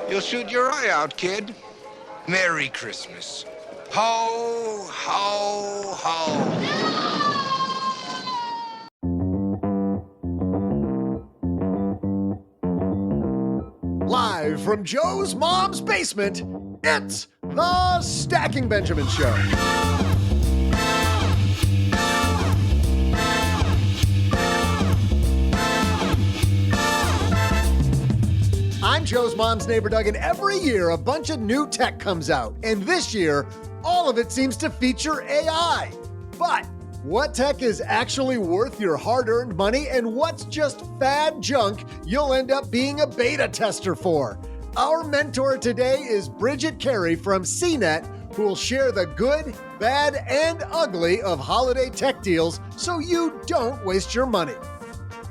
You'll shoot your eye out, kid. Merry Christmas. Ho, ho, ho. Live from Joe's mom's basement, it's the Stacking Benjamin Show. I'm Joe's mom's neighbor, Doug, and every year a bunch of new tech comes out. And this year, all of it seems to feature AI. But what tech is actually worth your hard-earned money, and what's just fad junk you'll end up being a beta tester for? Our mentor today is Bridget Carey from CNET, who will share the good, bad, and ugly of holiday tech deals so you don't waste your money.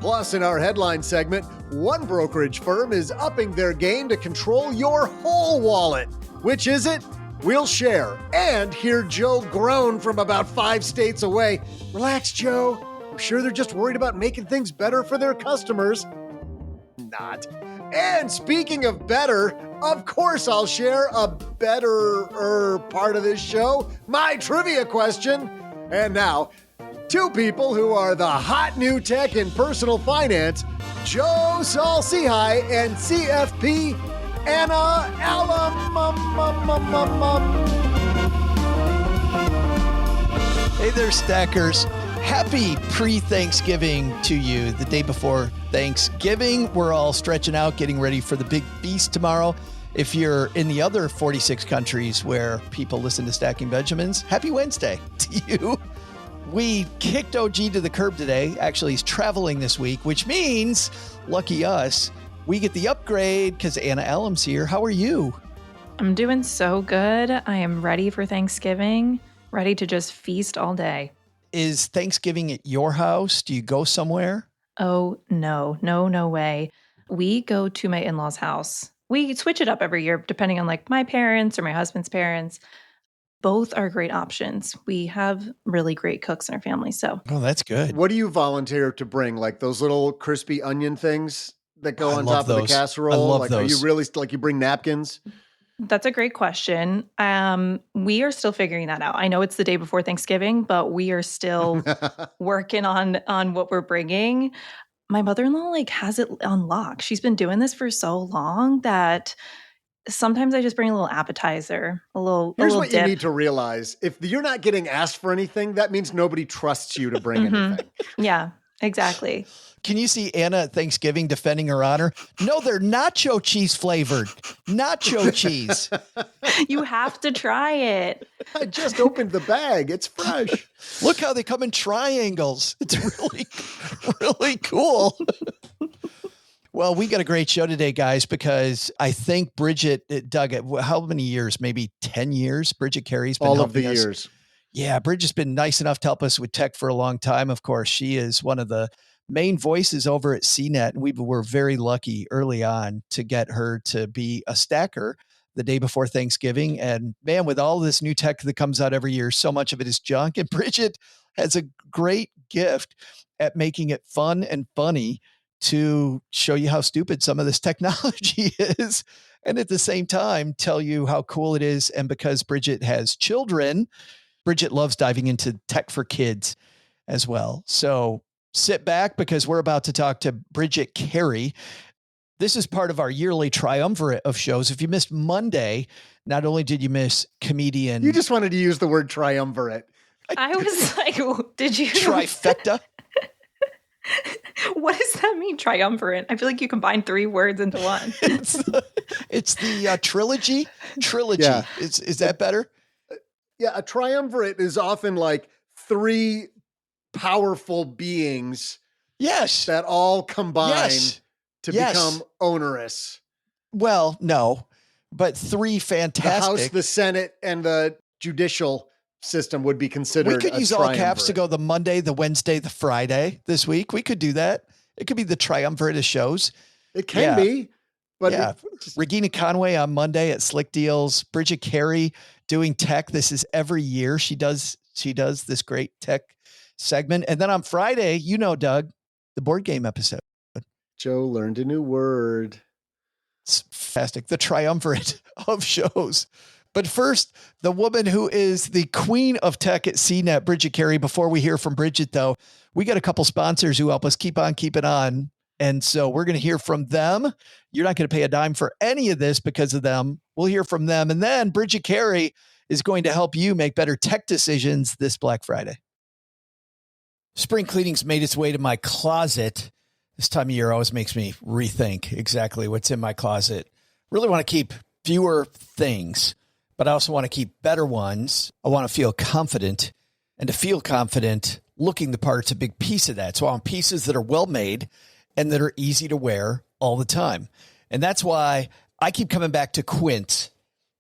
Plus, in our headline segment, one brokerage firm is upping their game to control your whole wallet. Which is it? We'll share and hear Joe groan from about 5 states away. Relax, Joe. I'm sure they're just worried about making things better for their customers. Not. And speaking of better, of course I'll share a better part of this show, my trivia question. And now, two people who are the hot new tech in personal finance, Joe Saul-Sehy and CFP Anna Allem. Hey there, stackers. Happy pre-Thanksgiving to you. The day before Thanksgiving, we're all stretching out, getting ready for the big feast tomorrow. If you're in the other 46 countries where people listen to Stacking Benjamins, happy Wednesday to you. We kicked OG to the curb today. Actually, he's traveling this week, which means, lucky us, we get the upgrade because Anna Allem's here. How are you? I'm doing so good. I am ready for Thanksgiving, ready to just feast all day. Is Thanksgiving at your house? Do you go somewhere? Oh, no way. We go to my in-laws' house. We switch it up every year, depending on like my parents or my husband's parents. Both are great options. We have really great cooks in our family, so. Oh, that's good. What do you volunteer to bring? Like those little crispy onion things that go on top of the casserole? I love like, those. Are you really, like you bring napkins? That's a great question. We are still figuring that out. I know it's the day before Thanksgiving, but we are still working on what we're bringing. My mother-in-law has it on lock. She's been doing this for so long that sometimes I just bring a little appetizer, a little what dip. You need to realize. If you're not getting asked for anything, that means nobody trusts you to bring anything. Yeah, exactly. Can you see Anna at Thanksgiving defending her honor? No, they're nacho cheese flavored. Nacho cheese. You have to try it. I just opened the bag. It's fresh. Look how they come in triangles. It's really, really cool. Well, we got a great show today, guys, because I think Bridget, Doug, how many years? Maybe 10 years? Bridget Carey's been all of the helping us. Years. Yeah, Bridget's been nice enough to help us with tech for a long time. Of course, she is one of the main voices over at CNET. And we were very lucky early on to get her to be a stacker the day before Thanksgiving. And man, with all this new tech that comes out every year, so much of it is junk. And Bridget has a great gift at making it fun and funny to show you how stupid some of this technology is. And at the same time, tell you how cool it is. And because Bridget has children, Bridget loves diving into tech for kids as well. So sit back because we're about to talk to Bridget Carey. This is part of our yearly triumvirate of shows. If you missed Monday, not only did you miss comedian... You just wanted to use the word triumvirate. I was like, did you... Trifecta? What does that mean, triumvirate? I feel like you combined 3 words into one. It's the trilogy. Trilogy. Yeah. Is that better? Yeah, a triumvirate is often like 3 powerful beings. Yes. That all combine to Yes. become onerous. Well, no, but 3 fantastic. The House, the Senate, and the judicial system would be considered. We could use all caps to go the Monday, the Wednesday, the Friday this week. We could do that. It could be the triumvirate of shows. It can be. But yeah, Regina Conway on Monday at Slick Deals. Bridget Carey doing tech. This is every year she does this great tech segment. And then on Friday, Doug, the board game episode. Joe learned a new word. It's fantastic. The triumvirate of shows. But first, the woman who is the queen of tech at CNET, Bridget Carey. Before we hear from Bridget, though, we got a couple sponsors who help us keep on keeping on. And so we're going to hear from them. You're not going to pay a dime for any of this because of them. We'll hear from them. And then Bridget Carey is going to help you make better tech decisions this Black Friday. Spring cleaning's made its way to my closet. This time of year always makes me rethink exactly what's in my closet. Really want to keep fewer things, but I also want to keep better ones. I want to feel confident, and to feel confident, looking the part's a big piece of that. So I want pieces that are well made and that are easy to wear all the time. And that's why I keep coming back to Quince.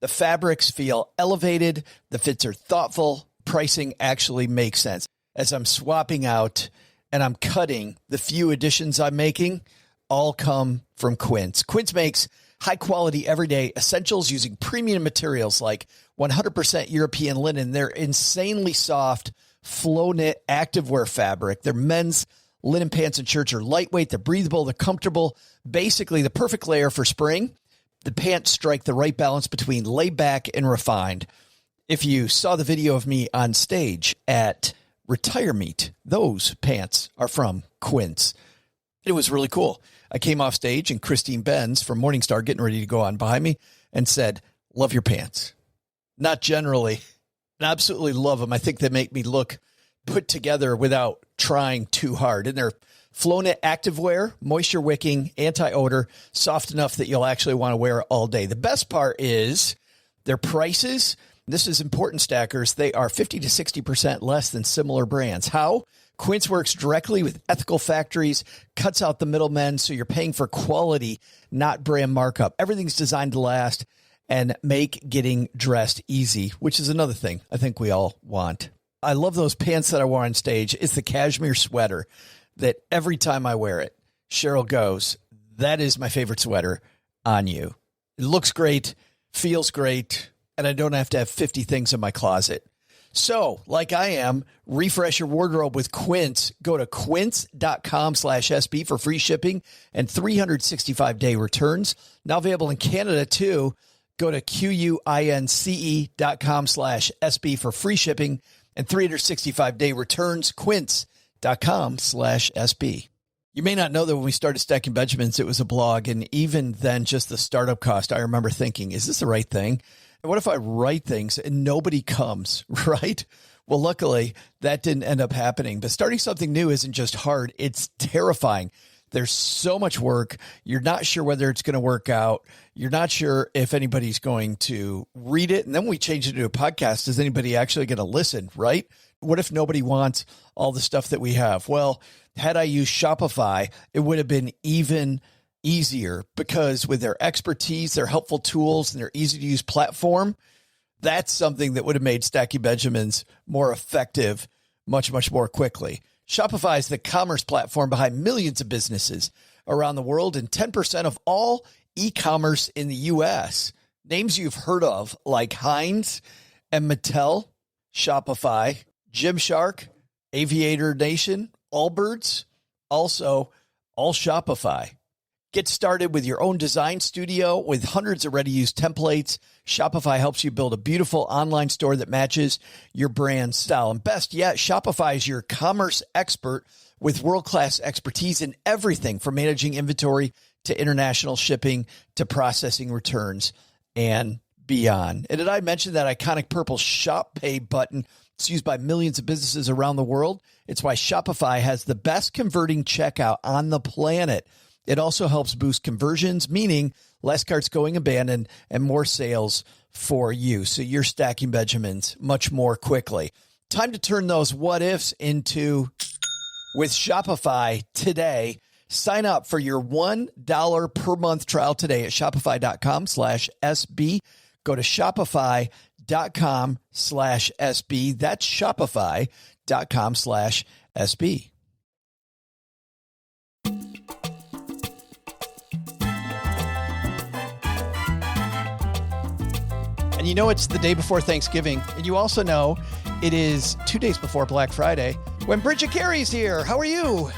The fabrics feel elevated. The fits are thoughtful. Pricing actually makes sense. As I'm swapping out and I'm cutting, the few additions I'm making all come from Quince. Quince makes high quality everyday essentials using premium materials like 100% European linen. They're insanely soft, flow knit activewear fabric. Their men's linen pants and shirts are lightweight. They're breathable. They're comfortable. Basically the perfect layer for spring. The pants strike the right balance between laid back and refined. If you saw the video of me on stage at Retire Meet, those pants are from Quince. It was really cool. I came off stage and Christine Benz from Morningstar getting ready to go on behind me and said, "Love your pants." Not generally. I absolutely love them. I think they make me look put together without trying too hard. And they're flow knit activewear, moisture wicking, anti-odor, soft enough that you'll actually want to wear it all day. The best part is their prices. This is important, stackers. They are 50 to 60% less than similar brands. How? Quince works directly with ethical factories, cuts out the middlemen, so you're paying for quality, not brand markup. Everything's designed to last and make getting dressed easy, which is another thing I think we all want. I love those pants that I wore on stage. It's the cashmere sweater that every time I wear it, Cheryl goes, "That is my favorite sweater on you." It looks great, feels great, and I don't have to have 50 things in my closet. So, like I am, refresh your wardrobe with Quince. Go to quince.com/SB for free shipping and 365-day returns. Now available in Canada, too. Go to QUINCE.com/SB for free shipping and 365-day returns. Quince.com/SB. You may not know that when we started Stacking Benjamins, it was a blog. And even then, just the startup cost, I remember thinking, is this the right thing? And what if I write things and nobody comes, right? Well, luckily, that didn't end up happening. But starting something new isn't just hard. It's terrifying. There's so much work. You're not sure whether it's going to work out. You're not sure if anybody's going to read it. And then we change it to a podcast. Is anybody actually going to listen, right? What if nobody wants all the stuff that we have? Well, had I used Shopify, it would have been even easier, because with their expertise, their helpful tools, and their easy to use platform, that's something that would have made Stacking Benjamins more effective much, much more quickly. Shopify is the commerce platform behind millions of businesses around the world and 10% of all e-commerce in the U.S. Names you've heard of like Heinz and Mattel, Shopify, Gymshark, Aviator Nation, Allbirds, also all Shopify. Get started with your own design studio with hundreds of ready-to-use templates. Shopify helps you build a beautiful online store that matches your brand style. And best yet, Shopify is your commerce expert with world-class expertise in everything from managing inventory to international shipping to processing returns and beyond. And did I mention that iconic purple Shop Pay button? It's used by millions of businesses around the world. It's why Shopify has the best converting checkout on the planet. It also helps boost conversions, meaning less carts going abandoned and more sales for you. So you're stacking Benjamins much more quickly. Time to turn those what ifs into with Shopify today. Sign up for your $1 per month trial today at shopify.com/SB. Go to shopify.com/SB. That's shopify.com/SB. And you know it's the day before Thanksgiving. And you also know it is 2 days before Black Friday when Bridget Carey's here. How are you?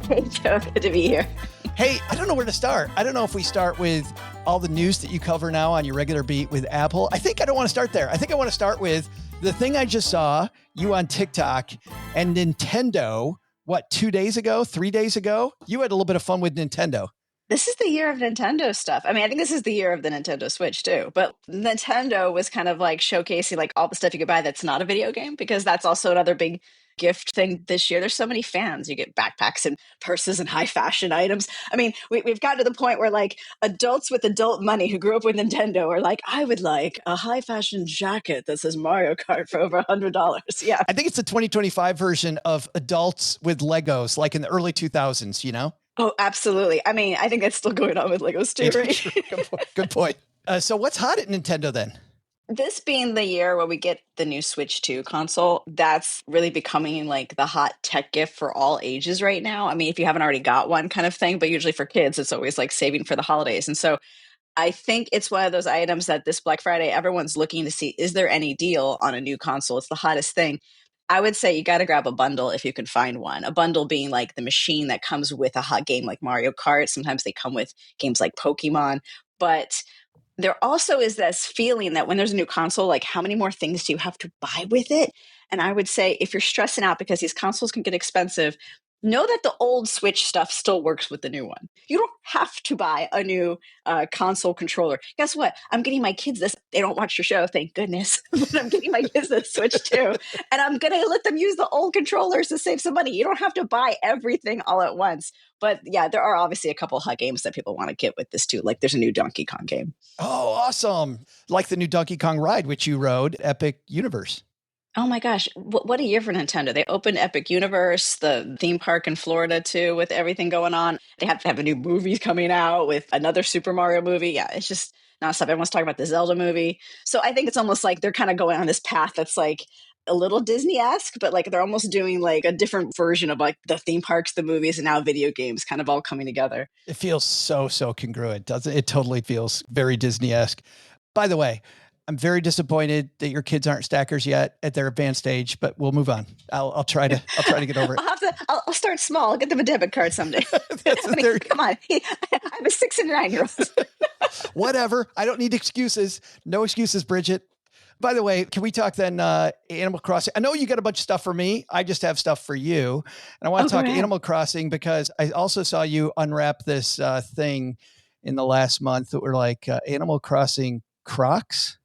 Hey, Joe. Good to be here. Hey, I don't know where to start. I don't know if we start with all the news that you cover now on your regular beat with Apple. I think I don't want to start there. I think I want to start with the thing I just saw you on TikTok and Nintendo. What, 2 days ago, 3 days ago? You had a little bit of fun with Nintendo. This is the year of Nintendo stuff. I mean, I think this is the year of the Nintendo Switch too. But Nintendo was kind of like showcasing like all the stuff you could buy that's not a video game, because that's also another big gift thing this year. There's so many fans. You get backpacks and purses and high fashion items. I mean, we've gotten to the point where like adults with adult money who grew up with Nintendo are like, I would like a high fashion jacket that says Mario Kart for over $100. Yeah. I think it's the 2025 version of adults with Legos, like in the early 2000s, you know? Oh, absolutely. I mean, I think that's still going on with Legos too, right? Good point. So what's hot at Nintendo then? This being the year where we get the new Switch 2 console, that's really becoming like the hot tech gift for all ages right now. I mean, if you haven't already got one kind of thing, but usually for kids, it's always like saving for the holidays. And so I think it's one of those items that this Black Friday, everyone's looking to see, is there any deal on a new console? It's the hottest thing. I would say you got to grab a bundle if you can find one. A bundle being like the machine that comes with a hot game like Mario Kart. Sometimes they come with games like Pokemon, but there also is this feeling that when there's a new console, like how many more things do you have to buy with it? And I would say if you're stressing out because these consoles can get expensive, know that the old Switch stuff still works with the new one. You don't have to buy a new console controller. Guess what? I'm getting my kids this. They don't watch your show, thank goodness. But I'm getting my kids this Switch too. And I'm going to let them use the old controllers to save some money. You don't have to buy everything all at once. But yeah, there are obviously a couple of hot games that people want to get with this too. Like there's a new Donkey Kong game. Oh, awesome. Like the new Donkey Kong ride, which you rode, Epic Universe. Oh my gosh, what a year for Nintendo. They opened Epic Universe, the theme park in Florida too, with everything going on. They have to have a new movie coming out with another Super Mario movie. Yeah, it's just nonstop. Everyone's talking about the Zelda movie. So I think it's almost like they're kind of going on this path that's like a little Disney-esque, but like they're almost doing like a different version of like the theme parks, the movies, and now video games kind of all coming together. It feels so congruent, doesn't it? It totally feels very Disney-esque. By the way, I'm very disappointed that your kids aren't stackers yet at their advanced stage, but we'll move on. I'll try to get over it. I'll start small. I'll get them a debit card someday. Come on. I have a 6 and a 9-year-old. Whatever. I don't need excuses. No excuses, Bridget. By the way, can we talk then Animal Crossing? I know you got a bunch of stuff for me. I just have stuff for you. And I want to talk Animal Crossing because I also saw you unwrap this thing in the last month that were like Animal Crossing Crocs.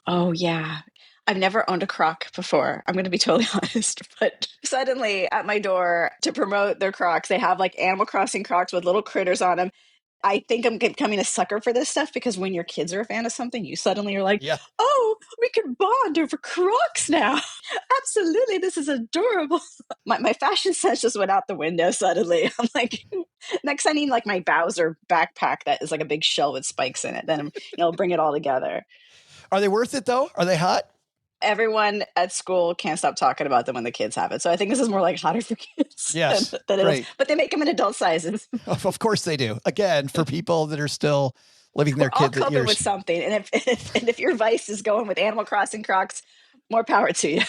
Oh, yeah. I've never owned a Croc before. I'm going to be totally honest. But suddenly at my door to promote their Crocs, they have like Animal Crossing Crocs with little critters on them. I think I'm becoming a sucker for this stuff because when your kids are a fan of something, you suddenly are like, oh, we can bond over Crocs now. Absolutely. This is adorable. My fashion sense just went out the window suddenly. I'm like, next I need like my Bowser backpack that is like a big shell with spikes in it. Then I'll bring it all together. Are they worth it though? Are they hot? Everyone at school can't stop talking about them when the kids have it. So I think this is more like hotter for kids than it is. But they make them in adult sizes. Of course they do. Again, for people that are still living their kids' years. All covered with something. And if your vice is going with Animal Crossing Crocs, more power to you.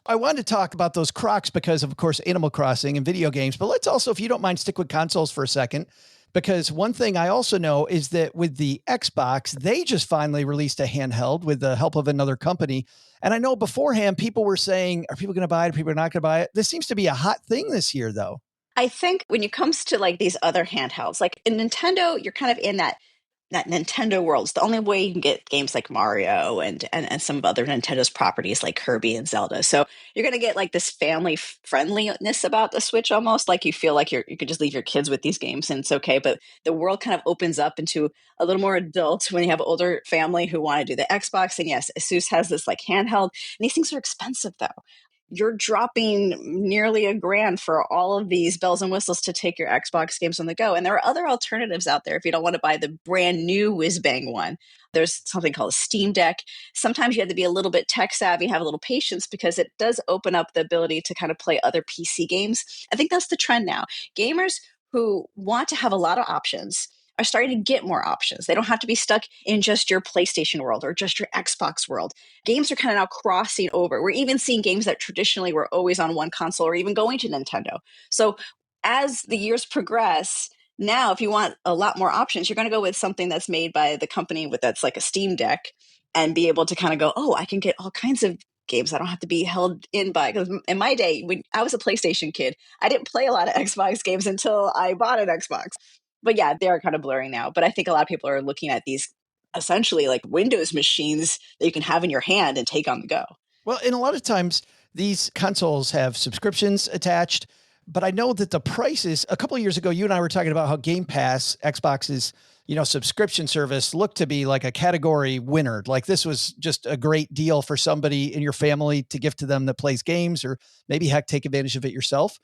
I wanted to talk about those Crocs because of course, Animal Crossing and video games. But let's also, if you don't mind, stick with consoles for a second. Because one thing I also know is that with the Xbox, they just finally released a handheld with the help of another company. And I know beforehand, people were saying, are people going to buy it? Are people not going to buy it? This seems to be a hot thing this year, though. I think when it comes to like these other handhelds, like in Nintendo, you're kind of in that Nintendo world. It's the only way you can get games like Mario and some of other Nintendo's properties like Kirby and Zelda. So you're going to get like this family friendliness about the Switch almost. Like you feel like you could just leave your kids with these games and it's okay. But the world kind of opens up into a little more adult when you have older family who want to do the Xbox. And yes, Asus has this like handheld. And these things are expensive though. You're dropping nearly $1,000 for all of these bells and whistles to take your Xbox games on the go. And there are other alternatives out there if you don't want to buy the brand new whiz-bang one. There's something called a Steam Deck. Sometimes you have to be a little bit tech savvy, have a little patience because it does open up the ability to kind of play other PC games. I think that's the trend now. Gamers who want to have a lot of options are starting to get more options. They don't have to be stuck in just your PlayStation world or just your Xbox world. Games are kind of now crossing over. We're even seeing games that traditionally were always on one console or even going to Nintendo. So as the years progress, Now, if you want a lot more options, you're going to go with something that's made by the company that's like a Steam Deck and be able to kind of go, oh, I can get all kinds of games. I don't have to be held in by, because in my day, when I was a PlayStation kid, I didn't play a lot of Xbox games until I bought an Xbox. But yeah, they are kind of blurring now. But I think a lot of people are looking at these essentially like Windows machines that you can have in your hand and take on the go. Well, and a lot of times these consoles have subscriptions attached, but I know that the prices, a couple of years ago, you and I were talking about how Game Pass, Xbox's, subscription service looked to be like a category winner. Like this was just a great deal for somebody in your family to gift to them that plays games, or maybe heck, take advantage of it yourself.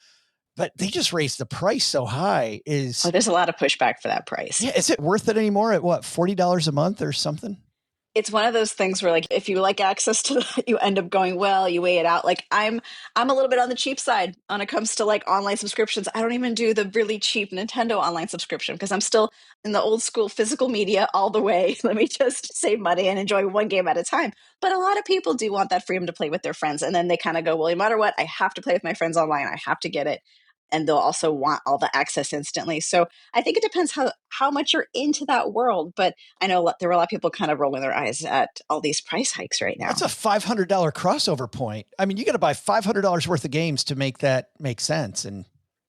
But they just raised the price so high. There's a lot of pushback for that price. Yeah. Is it worth it anymore at what, $40 a month or something? It's one of those things where like, if you like access to that, you end up going, well, you weigh it out. Like I'm a little bit on the cheap side when it comes to like online subscriptions. I don't even do the really cheap Nintendo online subscription because I'm still in the old school physical media all the way. Let me just save money and enjoy one game at a time. But a lot of people do want that freedom to play with their friends. And then they kind of go, well, no matter what, I have to play with my friends online. I have to get it. And they'll also want all the access instantly. So I think it depends how much you're into that world. But I know there were a lot of people kind of rolling their eyes at all these price hikes right now. That's a $500 crossover point. I mean, you got to buy $500 worth of games to make that make sense. And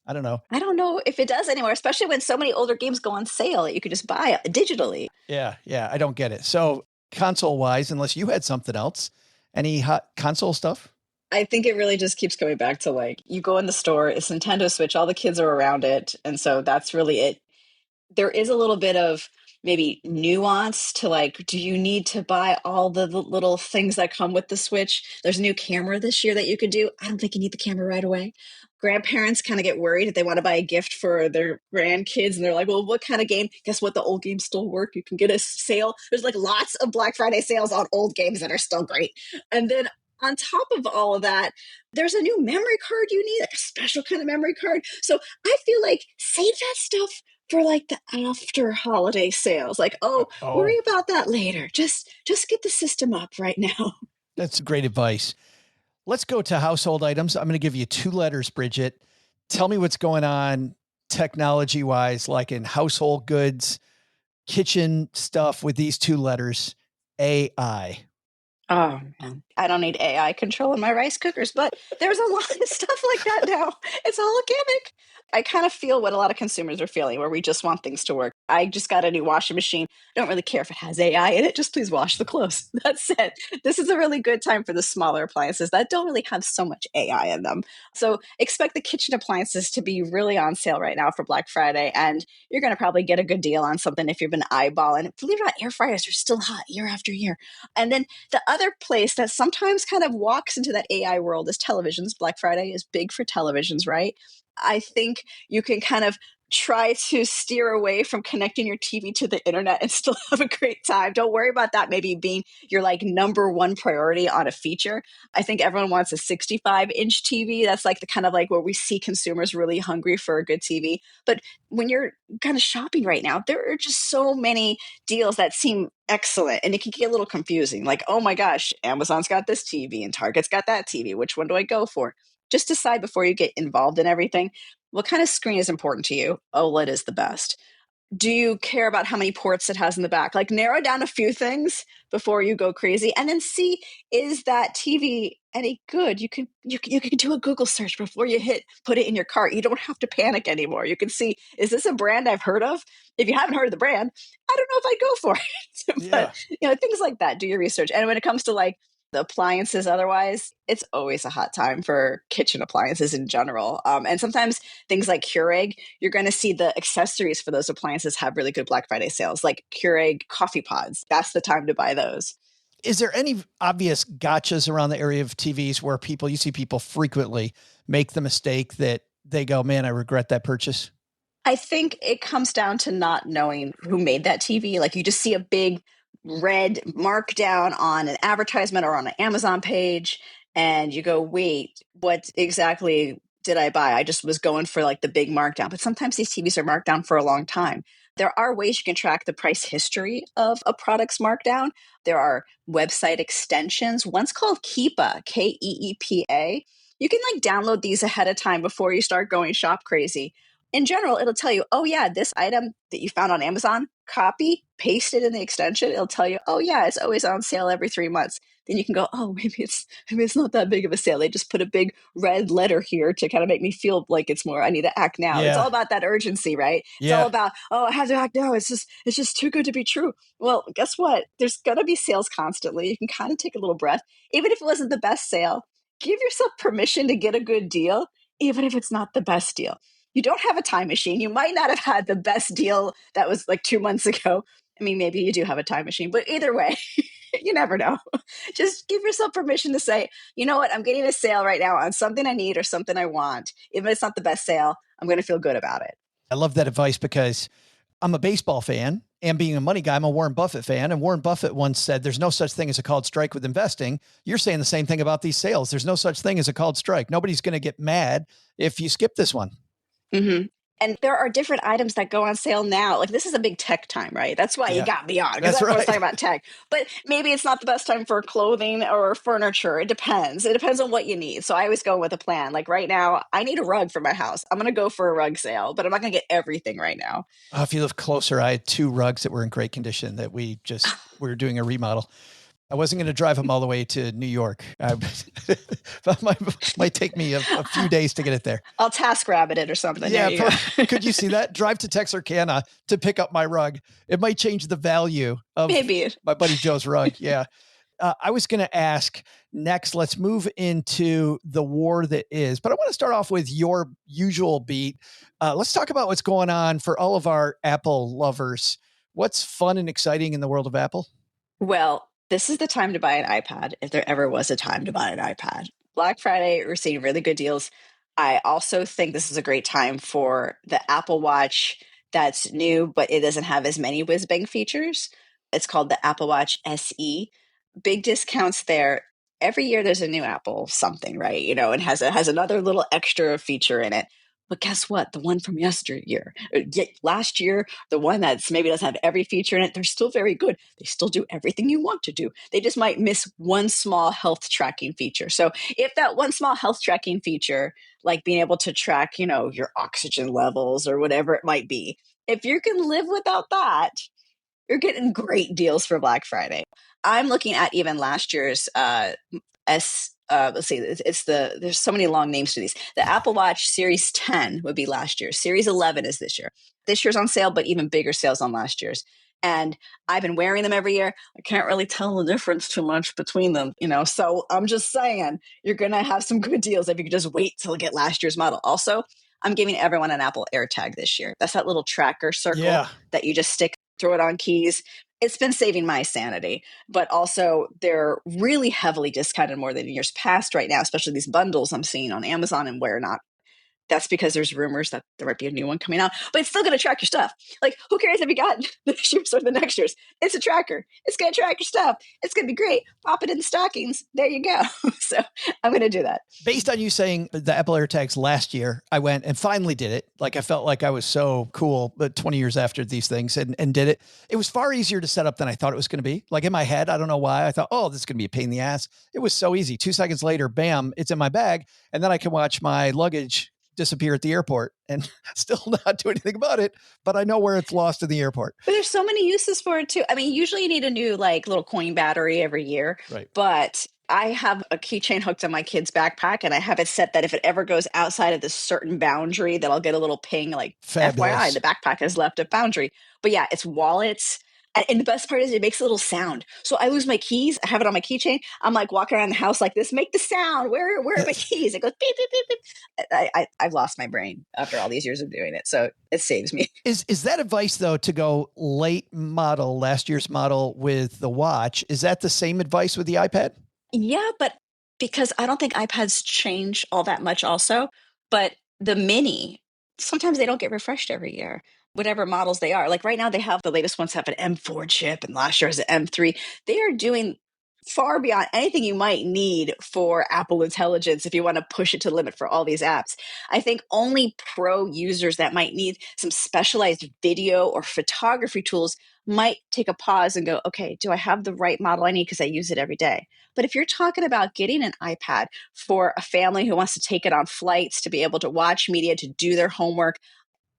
I don't know. I don't know if it does anymore, especially when so many older games go on sale that you could just buy digitally. Yeah. I don't get it. So console wise, unless you had something else, any hot console stuff? I think it really just keeps coming back to like, you go in the store, it's Nintendo Switch, all the kids are around it. And so that's really it. There is a little bit of maybe nuance to like, do you need to buy all the little things that come with the Switch? There's a new camera this year that you could do. I don't think you need the camera right away. Grandparents kind of get worried if they want to buy a gift for their grandkids and they're like, well, what kind of game? Guess what? The old games still work. You can get a sale. There's like lots of Black Friday sales on old games that are still great. And then on top of all of that, there's a new memory card you need, like a special kind of memory card. So I feel like save that stuff for like the after holiday sales. Like, worry about that later. Just get the system up right now. That's great advice. Let's go to household items. I'm going to give you 2 letters, Bridget. Tell me what's going on technology wise, like in household goods, kitchen stuff with these 2 letters, AI. Oh, man. I don't need AI controlling my rice cookers, but there's a lot of stuff like that now. It's all a gimmick. I kind of feel what a lot of consumers are feeling, where we just want things to work. I just got a new washing machine. I don't really care if it has AI in it. Just please wash the clothes. That's it. This is a really good time for the smaller appliances that don't really have so much AI in them. So expect the kitchen appliances to be really on sale right now for Black Friday. And you're going to probably get a good deal on something if you've been eyeballing. Believe it or not, air fryers are still hot year after year. And then the other place that sometimes kind of walks into that AI world is televisions. Black Friday is big for televisions, right? I think you can kind of try to steer away from connecting your TV to the internet and still have a great time. Don't worry about that maybe being your like number one priority on a feature. I think everyone wants a 65-inch TV. That's like the kind of like where we see consumers really hungry for a good TV. But when you're kind of shopping right now, there are just so many deals that seem excellent and it can get a little confusing. Like, oh my gosh, Amazon's got this TV and Target's got that TV. Which one do I go for? Just decide before you get involved in everything. What kind of screen is important to you? OLED is the best. Do you care about how many ports it has in the back? Like narrow down a few things before you go crazy and then see, is that TV any good? You can do a Google search before you put it in your cart. You don't have to panic anymore. You can see, is this a brand I've heard of? If you haven't heard of the brand, I don't know if I'd go for it. But things like that, do your research. And when it comes to like the appliances otherwise, it's always a hot time for kitchen appliances in general. And sometimes things like Keurig, you're going to see the accessories for those appliances have really good Black Friday sales, like Keurig coffee pods. That's the time to buy those. Is there any obvious gotchas around the area of TVs where you see people frequently make the mistake that they go, man, I regret that purchase? I think it comes down to not knowing who made that TV. Like you just see a big red markdown on an advertisement or on an Amazon page and you go, wait, what exactly did I buy? I just was going for like the big markdown. But sometimes these TVs are marked down for a long time. There are ways you can track the price history of a product's markdown. There are website extensions. One's called Keepa, Keepa. You can like download these ahead of time before you start going shop crazy. in general, it'll tell you, oh yeah, this item that you found on Amazon, copy, paste it in the extension. It'll tell you, oh yeah, it's always on sale every 3 months. Then you can go, oh, maybe it's not that big of a sale. They just put a big red letter here to kind of make me feel like it's more, I need to act now. It's all about that urgency, right? It's all about, oh, I have to act now. It's just too good to be true. Well, guess what? There's going to be sales constantly. You can kind of take a little breath. Even if it wasn't the best sale, give yourself permission to get a good deal, even if it's not the best deal. You don't have a time machine. You might not have had the best deal that was like 2 months ago. I mean, maybe you do have a time machine, but either way, you never know. Just give yourself permission to say, you know what, I'm getting a sale right now on something I need or something I want. Even if it's not the best sale, I'm going to feel good about it. I love that advice because I'm a baseball fan, and being a money guy, I'm a Warren Buffett fan. And Warren Buffett once said, there's no such thing as a called strike with investing. You're saying the same thing about these sales. There's no such thing as a called strike. Nobody's going to get mad if you skip this one. Mm-hmm. And there are different items that go on sale now. Like this is a big tech time, right? That's why you got me on, because that's right. I was talking about tech. But maybe it's not the best time for clothing or furniture. It depends. It depends on what you need. So I always go with a plan. Like right now, I need a rug for my house. I'm going to go for a rug sale, but I'm not going to get everything right now. Oh, if you live closer, I had 2 rugs that were in great condition that we were doing a remodel. I wasn't going to drive them all the way to New York. That might take me a few days to get it there. I'll TaskRabbit it or something. Yeah, could you see that? Drive to Texarkana to pick up my rug. It might change the value of my buddy Joe's rug. Yeah. I was going to ask next, let's move into the war that is, but I want to start off with your usual beat. Let's talk about what's going on for all of our Apple lovers. What's fun and exciting in the world of Apple? Well, this is the time to buy an iPad, if there ever was a time to buy an iPad. Black Friday, we're seeing really good deals. I also think this is a great time for the Apple Watch that's new, but it doesn't have as many whiz-bang features. It's called the Apple Watch SE. Big discounts there. Every year there's a new Apple something, right? You know, and has another little extra feature in it. But guess what? The one from last year, the one that's maybe doesn't have every feature in it, they're still very good. They still do everything you want to do. They just might miss one small health tracking feature. So if that one small health tracking feature, like being able to track, your oxygen levels or whatever it might be, if you can live without that, you're getting great deals for Black Friday. I'm looking at even last year's let's see, there's so many long names to these. The Apple Watch Series 10 would be last year. Series 11 is this year. This year's on sale, but even bigger sales on last year's. And I've been wearing them every year. I can't really tell the difference too much between them, So I'm just saying, you're going to have some good deals if you could just wait till you get last year's model. Also, I'm giving everyone an Apple AirTag this year. That's that little tracker circle that you just throw it on keys. It's been saving my sanity, but also they're really heavily discounted more than years past right now, especially these bundles I'm seeing on Amazon and where not. That's because there's rumors that there might be a new one coming out, but it's still going to track your stuff. Like, who cares if you got this year's or the next year's? It's a tracker. It's going to track your stuff. It's going to be great. Pop it in the stockings. There you go. So I'm going to do that. Based on you saying the Apple AirTags last year, I went and finally did it. Like I felt like I was so cool, but 20 years after these things and did it. It was far easier to set up than I thought it was going to be. Like in my head, I don't know why. I thought, oh, this is going to be a pain in the ass. It was so easy. 2 seconds later, bam, it's in my bag. And then I can watch my luggage disappear at the airport and still not do anything about it, but I know where it's lost in the airport. But there's so many uses for it too. I mean, usually you need a new little coin battery every year, right? But I have a keychain hooked on my kid's backpack and I have it set that if it ever goes outside of this certain boundary, that I'll get a little ping like Fabulous. FYI, the backpack has left a boundary. But yeah, it's wallets. And the best part is it makes a little sound. So I lose my keys. I have it on my keychain. I'm like walking around the house like this, make the sound. Where are my keys? It goes beep, beep, beep, beep. I've lost my brain after all these years of doing it. So it saves me. Is that advice though, to go late model, last year's model with the watch? Is that the same advice with the iPad? Yeah, but because I don't think iPads change all that much also, but the mini, sometimes they don't get refreshed every year. Whatever models they are. Like right now, they have the latest ones have an M4 chip and last year was an M3. They are doing far beyond anything you might need for Apple Intelligence if you want to push it to the limit for all these apps. I think only pro users that might need some specialized video or photography tools might take a pause and go, okay, do I have the right model I need because I use it every day? But if you're talking about getting an iPad for a family who wants to take it on flights, to be able to watch media, to do their homework,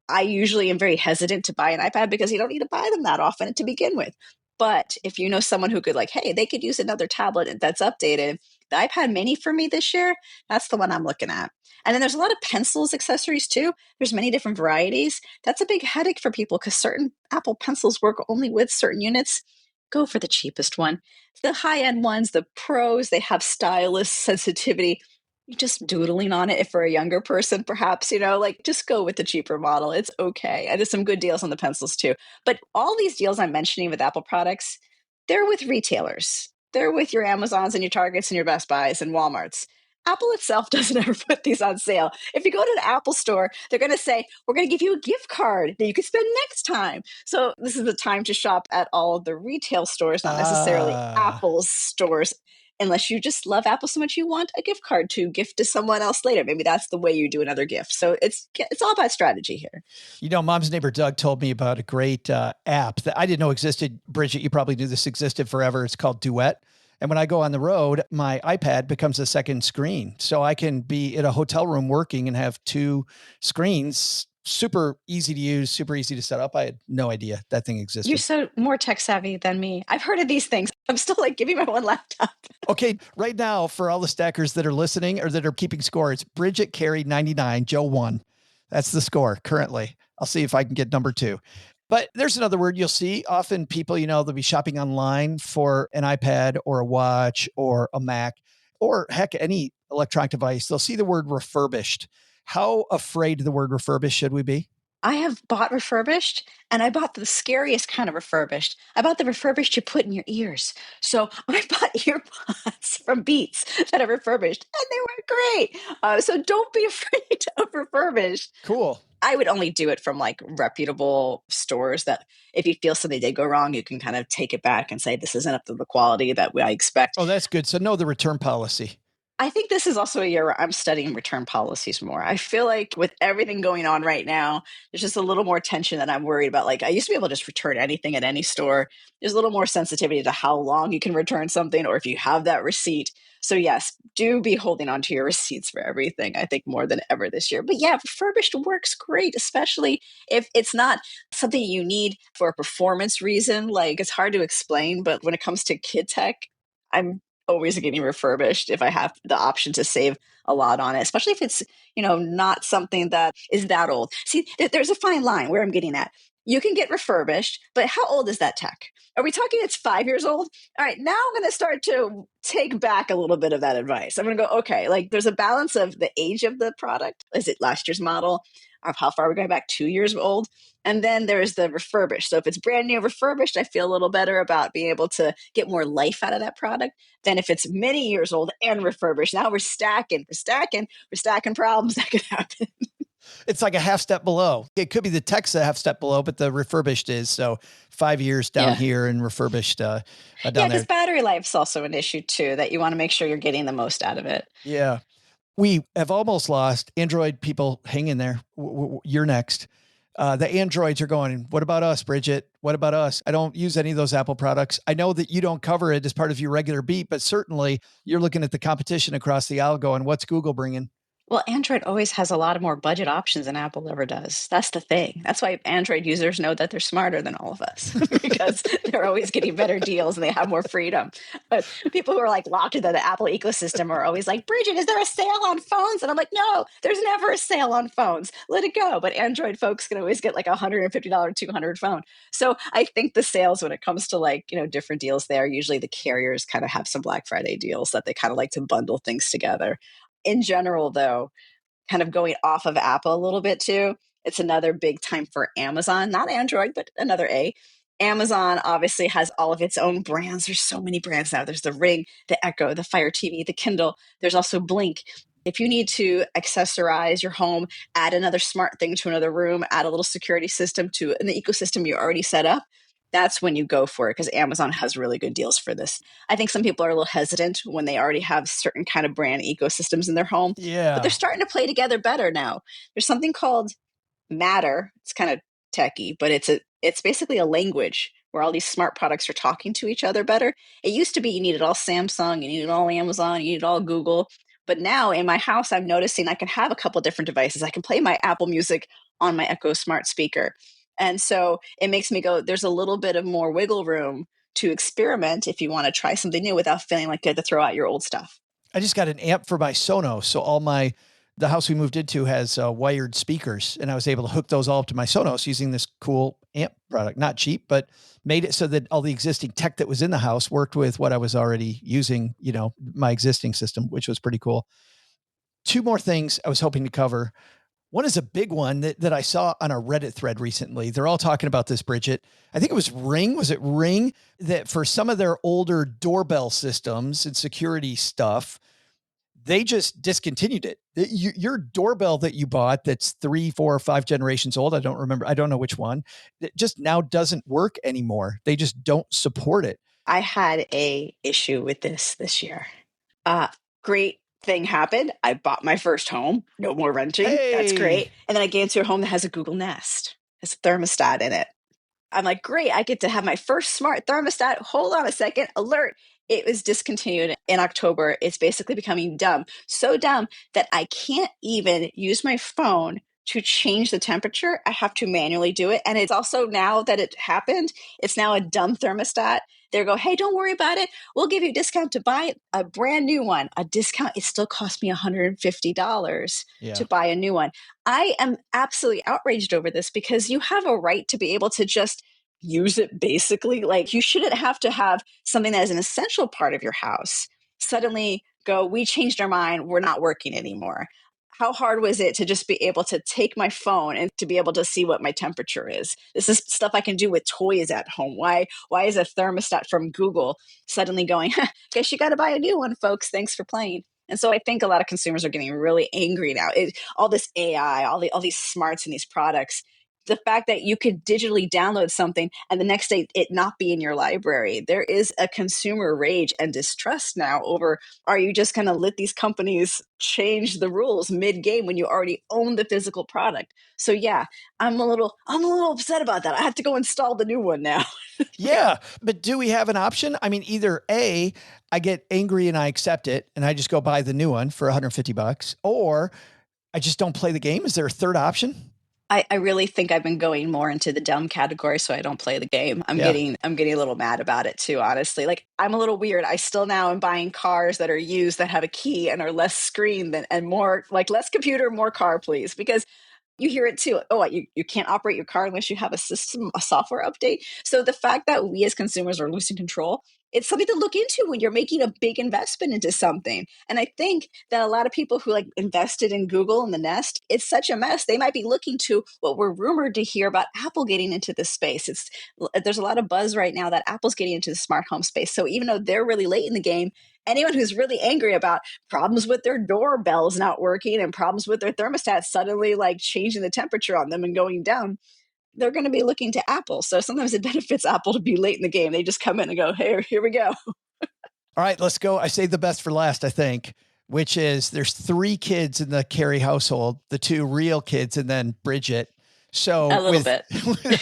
I usually am very hesitant to buy an iPad because you don't need to buy them that often to begin with. But if you know someone who could like, hey, they could use another tablet that's updated, the iPad mini for me this year, that's the one I'm looking at. And then there's a lot of pencils accessories too. There's many different varieties. That's a big headache for people because certain Apple pencils work only with certain units. Go for the cheapest one. The high-end ones, the pros, they have stylus sensitivity. You're just doodling on it if for a younger person, perhaps, like just go with the cheaper model. It's okay. And there's some good deals on the pencils too. But all these deals I'm mentioning with Apple products, they're with retailers. They're with your Amazons and your Targets and your Best Buys and Walmarts. Apple itself doesn't ever put these on sale. If you go to the Apple store, they're going to say, we're going to give you a gift card that you can spend next time. So this is the time to shop at all of the retail stores, not necessarily Apple's stores. Unless you just love Apple so much you want a gift card to gift to someone else later. Maybe that's the way you do another gift. So it's all about strategy here. Mom's neighbor Doug told me about a great app that I didn't know existed. Bridget, you probably knew this existed forever. It's called Duet. And when I go on the road, my iPad becomes a second screen. So I can be in a hotel room working and have two screens. Super easy to use, super easy to set up. I had no idea that thing existed. You're so more tech savvy than me. I've heard of these things. I'm still like, give me my one laptop. Okay, right now, for all the stackers that are listening or that are keeping score, it's Bridget Carey 99, Joe 1. That's the score currently. I'll see if I can get number 2. But there's another word you'll see. Often people, they'll be shopping online for an iPad or a watch or a Mac or heck, any electronic device. They'll see the word refurbished. How afraid of the word refurbished should we be? I have bought refurbished, and I bought the scariest kind of refurbished. I bought the refurbished you put in your ears. So I bought earpods from Beats that are refurbished, and they were great. So don't be afraid of refurbished. Cool. I would only do it from like reputable stores that if you feel something did go wrong, you can kind of take it back and say, this isn't up to the quality that I expect. Oh, that's good. So know the return policy. I think this is also a year where I'm studying return policies more. I feel like with everything going on right now, there's just a little more tension that I'm worried about. Like I used to be able to just return anything at any store. There's a little more sensitivity to how long you can return something or if you have that receipt. So yes, do be holding on to your receipts for everything, I think more than ever this year. But yeah, refurbished works great, especially if it's not something you need for a performance reason. Like it's hard to explain, but when it comes to kid tech, I'm always getting refurbished if I have the option to save a lot on it, especially if it's, not something that is that old. See, there's a fine line where I'm getting at. You can get refurbished, but how old is that tech? Are we talking it's 5 years old? All right, now I'm going to start to take back a little bit of that advice. I'm going to go, okay, like there's a balance of the age of the product. Is it last year's model? Of how far are we going back? 2 years old? And then there's the refurbished. So if it's brand new refurbished, I feel a little better about being able to get more life out of that product than if it's many years old and refurbished. Now we're stacking problems that could happen. It's like a half step below. It could be the tech's a half step below, but the refurbished is. So 5 years down here and refurbished down there. Yeah, because battery life's also an issue too, that you want to make sure you're getting the most out of it. Yeah. We have almost lost Android people. Hang in there. You're next. The Androids are going, what about us, Bridget? What about us? I don't use any of those Apple products. I know that you don't cover it as part of your regular beat, but certainly you're looking at the competition across the aisle going, what's Google bringing? Well, Android always has a lot of more budget options than Apple ever does. That's the thing. That's why Android users know that they're smarter than all of us because they're always getting better deals and they have more freedom. But people who are like locked into the Apple ecosystem are always like, Bridget, is there a sale on phones? And I'm like, no, there's never a sale on phones. Let it go. But Android folks can always get like a $150, $200 phone. So I think the sales when it comes to like, different deals there, usually the carriers kind of have some Black Friday deals that they kind of like to bundle things together. In general, though, kind of going off of Apple a little bit too, it's another big time for Amazon, not Android, but another A. Amazon obviously has all of its own brands. There's so many brands now. There's the Ring, the Echo, the Fire TV, the Kindle. There's also Blink. If you need to accessorize your home, add another smart thing to another room, add a little security system to an ecosystem you already set up, that's when you go for it because Amazon has really good deals for this. I think some people are a little hesitant when they already have certain kind of brand ecosystems in their home. Yeah. But they're starting to play together better now. There's something called Matter. It's kind of techie, but it's basically a language where all these smart products are talking to each other better. It used to be you needed all Samsung, you needed all Amazon, you needed all Google. But now in my house, I'm noticing I can have a couple different devices. I can play my Apple Music on my Echo Smart speaker. And so it makes me go, there's a little bit of more wiggle room to experiment if you want to try something new without feeling like you have to throw out your old stuff. I just got an amp for my Sonos. So the house we moved into has wired speakers, and I was able to hook those all up to my Sonos using this cool amp product. Not cheap, but made it so that all the existing tech that was in the house worked with what I was already using, my existing system, which was pretty cool. Two more things I was hoping to cover. One is a big one that I saw on a Reddit thread recently. They're all talking about this, Bridget. I think it was Ring. Was it Ring? That for some of their older doorbell systems and security stuff, they just discontinued it. Your doorbell that you bought that's 3, 4, or 5 generations old, I don't remember. I don't know which one. It just now doesn't work anymore. They just don't support it. I had a issue with this year. Great thing happened. I bought my first home. No more renting. Hey. That's great. And then I get into a home that has a Google Nest. Has a thermostat in it. I'm like, great. I get to have my first smart thermostat. Hold on a second. Alert. It was discontinued in October. It's basically becoming dumb. So dumb that I can't even use my phone to change the temperature. I have to manually do it. And it's also, now that it happened, it's now a dumb thermostat. They go, hey, don't worry about it. We'll give you a discount to buy a brand new one. A discount, it still cost me $150 to buy a new one. I am absolutely outraged over this because you have a right to be able to just use it basically. Like, you shouldn't have to have something that is an essential part of your house suddenly go, we changed our mind, we're not working anymore. How hard was it to just be able to take my phone and to be able to see what my temperature is? This is stuff I can do with toys at home. Why is a thermostat from Google suddenly going, guess you got to buy a new one, folks. Thanks for playing. And so I think a lot of consumers are getting really angry now. All this AI, all these smarts in these products, the fact that you could digitally download something and the next day it not be in your library. There is a consumer rage and distrust now over, are you just going to let these companies change the rules mid-game when you already own the physical product? So yeah, I'm a little upset about that. I have to go install the new one now. Yeah. But do we have an option? I mean, either A, I get angry and I accept it and I just go buy the new one for $150, or I just don't play the game. Is there a third option? I really think I've been going more into the dumb category, so I don't play the game. I'm getting a little mad about it too, honestly. Like, I'm a little weird. I still now am buying cars that are used, that have a key and are less screen and more, like, less computer, more car, please. Because you hear it too. Oh, you can't operate your car unless you have a software update. So the fact that we as consumers are losing control, it's something to look into when you're making a big investment into something. And I think that a lot of people who invested in Google and the Nest, it's such a mess. They might be looking to what we're rumored to hear about Apple getting into this space. There's a lot of buzz right now that Apple's getting into the smart home space. So even though they're really late in the game, anyone who's really angry about problems with their doorbells not working and problems with their thermostats suddenly changing the temperature on them and going down, they're going to be looking to Apple. So sometimes it benefits Apple to be late in the game. They just come in and go, hey, here we go. All right, let's go. I saved the best for last, I think, which is there's 3 kids in the Carey household, the 2 real kids, and then Bridget. So a little bit.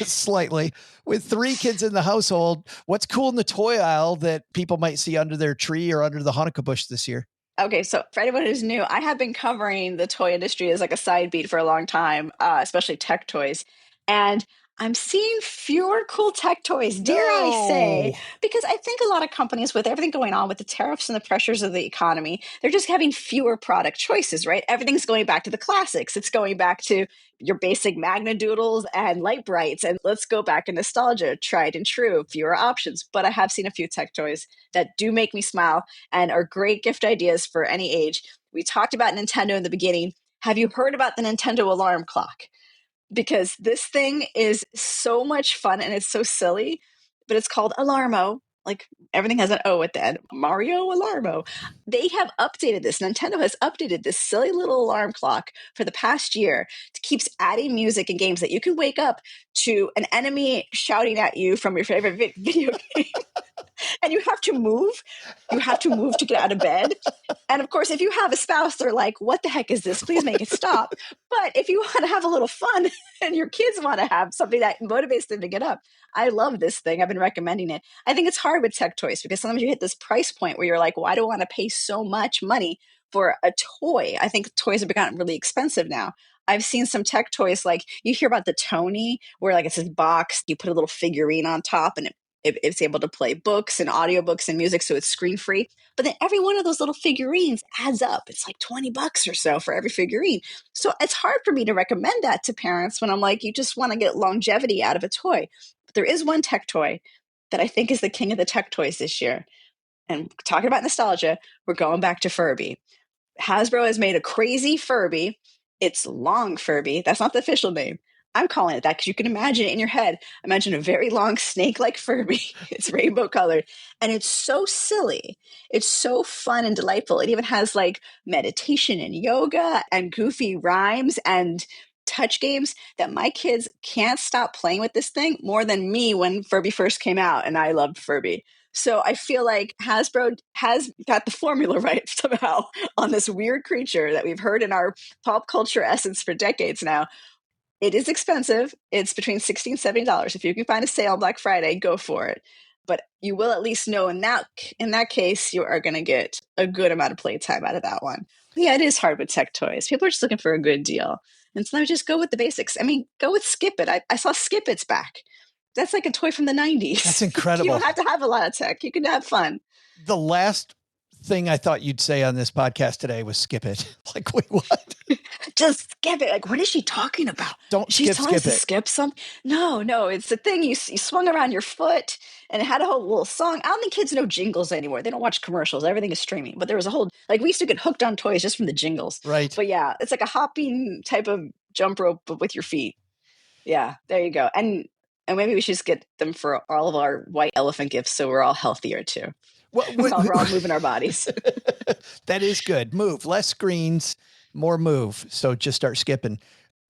Slightly, with 3 kids in the household, what's cool in the toy aisle that people might see under their tree or under the Hanukkah bush this year? Okay, so for anyone who's new, I have been covering the toy industry as like a side beat for a long time, especially tech toys. And I'm seeing fewer cool tech toys, dare I say, because I think a lot of companies, with everything going on with the tariffs and the pressures of the economy, they're just having fewer product choices, right? Everything's going back to the classics. It's going back to your basic Magna Doodles and Light Brights, and let's go back in nostalgia, tried and true, fewer options. But I have seen a few tech toys that do make me smile and are great gift ideas for any age. We talked about Nintendo in the beginning. Have you heard about the Nintendo alarm clock? Because this thing is so much fun and it's so silly, but it's called Alarmo. Like, everything has an O at the end. Mario Alarmo. They have updated this. Nintendo has updated this silly little alarm clock for the past year. It keeps adding music and games that you can wake up to an enemy shouting at you from your favorite video game. And you have to move. You have to move to get out of bed. And of course, if you have a spouse, they're like, what the heck is this? Please make it stop. But if you want to have a little fun and your kids want to have something that motivates them to get up, I love this thing. I've been recommending it. I think it's hard with tech toys because sometimes you hit this price point where you're like, well, I don't want to pay so much money for a toy. I think toys have gotten really expensive now. I've seen some tech toys, like you hear about the Tony, where like it's this box, you put a little figurine on top and it's able to play books and audiobooks and music, so it's screen free. But then every one of those little figurines adds up. It's like $20 or so for every figurine. So it's hard for me to recommend that to parents when I'm like, you just want to get longevity out of a toy. But there is one tech toy that I think is the king of the tech toys this year. And talking about nostalgia, we're going back to Furby. Hasbro has made a crazy Furby. It's long Furby. That's not the official name. I'm calling it that because you can imagine it in your head. Imagine a very long snake-like Furby. It's rainbow colored. And it's so silly. It's so fun and delightful. It even has like meditation and yoga and goofy rhymes and touch games that my kids can't stop playing with this thing more than me when Furby first came out, and I loved Furby. So I feel like Hasbro has got the formula right somehow on this weird creature that we've heard in our pop culture essence for decades now. It is expensive. It's between $60 and $70. If you can find a sale on Black Friday, go for it. But you will at least know in that case, you are going to get a good amount of playtime out of that one. But yeah, it is hard with tech toys. People are just looking for a good deal. And sometimes just go with the basics. I mean, go with Skip It. I saw Skip It's back. That's like a toy from the 90s. That's incredible. You don't have to have a lot of tech. You can have fun. The last thing I thought you'd say on this podcast today was skip it. Like, wait, what? Just skip it. Like, what is she talking about? Don't She's skip it. Skip something? No, it's the thing you swung around your foot and it had a whole little song. I don't think kids know jingles anymore. They don't watch commercials. Everything is streaming. But there was a whole, like, we used to get hooked on toys just from the jingles. Right. But yeah, it's like a hopping type of jump rope, but with your feet. Yeah, there you go. And maybe we should just get them for all of our white elephant gifts so we're all healthier too. We're all moving our bodies. That is good. Move. Less screens, more move. So just start skipping.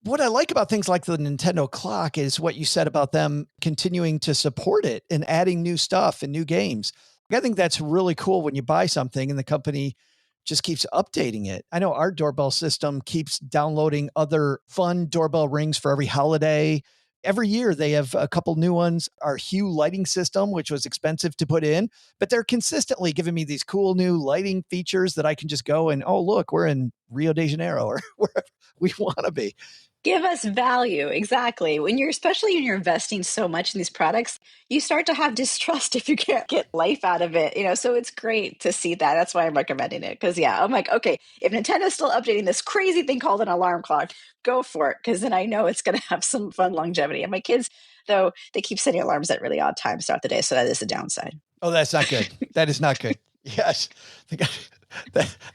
What I like about things like the Nintendo clock is what you said about them continuing to support it and adding new stuff and new games. I think that's really cool when you buy something and the company just keeps updating it. I know our doorbell system keeps downloading other fun doorbell rings for every holiday. Every year they have a couple new ones. Our Hue lighting system, which was expensive to put in, but they're consistently giving me these cool new lighting features that I can just go and, oh, look, we're in Rio de Janeiro or wherever we want to be. Give us value. Exactly. Especially when you're investing so much in these products, you start to have distrust if you can't get life out of it, so it's great to see that. That's why I'm recommending it. Cause yeah, I'm like, okay, if Nintendo's still updating this crazy thing called an alarm clock, go for it. Cause then I know it's going to have some fun longevity. And my kids, though, they keep setting alarms at really odd times throughout the day. So that is a downside. Oh, that's not good. That is not good. Yes.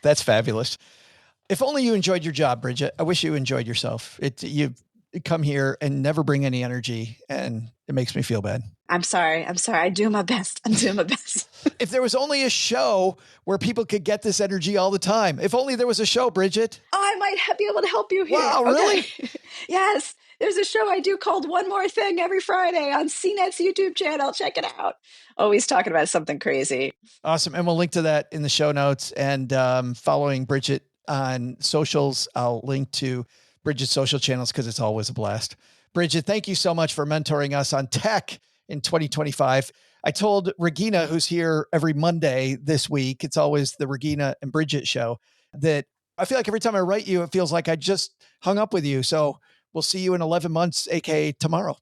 That's fabulous. If only you enjoyed your job, Bridget. I wish you enjoyed yourself. You come here and never bring any energy, and it makes me feel bad. I'm sorry. I do my best. I'm doing my best. If there was only a show where people could get this energy all the time. If only there was a show, Bridget. Oh, I might be able to help you here. Wow, really? Okay. Yes. There's a show I do called One More Thing every Friday on CNET's YouTube channel. Check it out. Always talking about something crazy. Awesome. And we'll link to that in the show notes. And following Bridget on socials, I'll link to Bridget's social channels because it's always a blast. Bridget, thank you so much for mentoring us on tech in 2025. I told Regina, who's here every Monday this week, it's always the Regina and Bridget show, that I feel like every time I write you, it feels like I just hung up with you. So we'll see you in 11 months, aka tomorrow.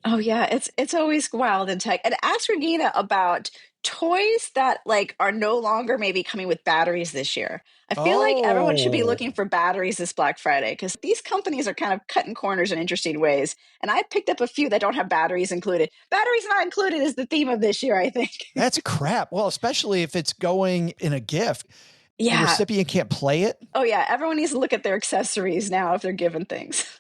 Oh yeah, it's always wild in tech. And ask Regina about toys that are no longer maybe coming with batteries this year. I feel like everyone should be looking for batteries this Black Friday because these companies are kind of cutting corners in interesting ways. And I picked up a few that don't have batteries included. Batteries not included is the theme of this year, I think. That's crap. Well, especially if it's going in a gift. Yeah. The recipient can't play it. Oh yeah. Everyone needs to look at their accessories now if they're given things.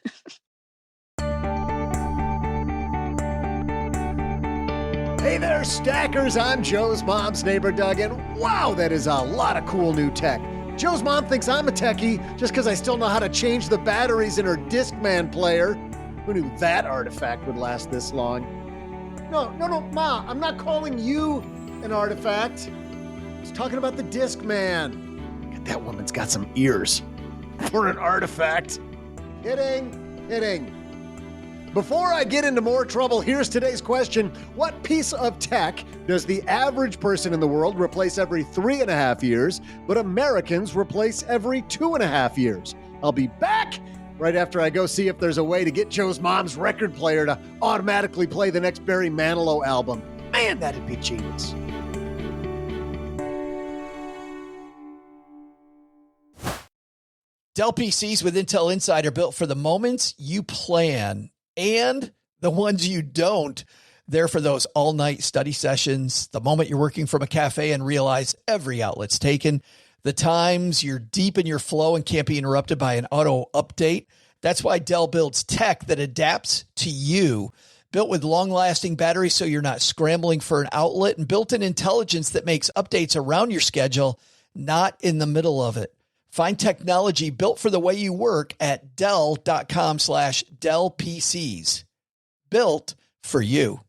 Hey there, stackers. I'm Joe's mom's neighbor, Doug, and wow, that is a lot of cool new tech. Joe's mom thinks I'm a techie just because I still know how to change the batteries in her Discman player. Who knew that artifact would last this long? No, Ma, I'm not calling you an artifact. I was talking about the Discman. That woman's got some ears for an artifact. Kidding. Before I get into more trouble, here's today's question. What piece of tech does the average person in the world replace every 3.5 years, but Americans replace every 2.5 years? I'll be back right after I go see if there's a way to get Joe's mom's record player to automatically play the next Barry Manilow album. Man, that'd be genius. Dell PCs with Intel Inside are built for the moments you plan and the ones you don't. They're for those all-night study sessions, the moment you're working from a cafe and realize every outlet's taken, the times you're deep in your flow and can't be interrupted by an auto update. That's why Dell builds tech that adapts to you. Built with long-lasting batteries so you're not scrambling for an outlet, and built-in intelligence that makes updates around your schedule, not in the middle of it. Find technology built for the way you work at Dell.com/Dell PCs. Built for you.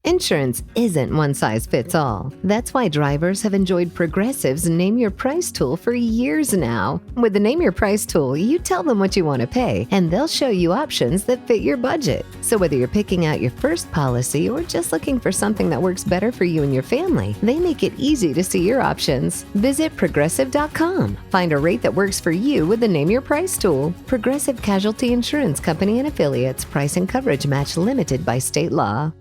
Insurance isn't one size fits all. That's why drivers have enjoyed Progressive's Name Your Price tool for years now. With the Name Your Price tool, you tell them what you want to pay, and they'll show you options that fit your budget. So whether you're picking out your first policy or just looking for something that works better for you and your family, they make it easy to see your options. Visit Progressive.com. Find a rate that works for you with the Name Your Price tool. Progressive Casualty Insurance Company and Affiliates. Price and coverage match limited by state law.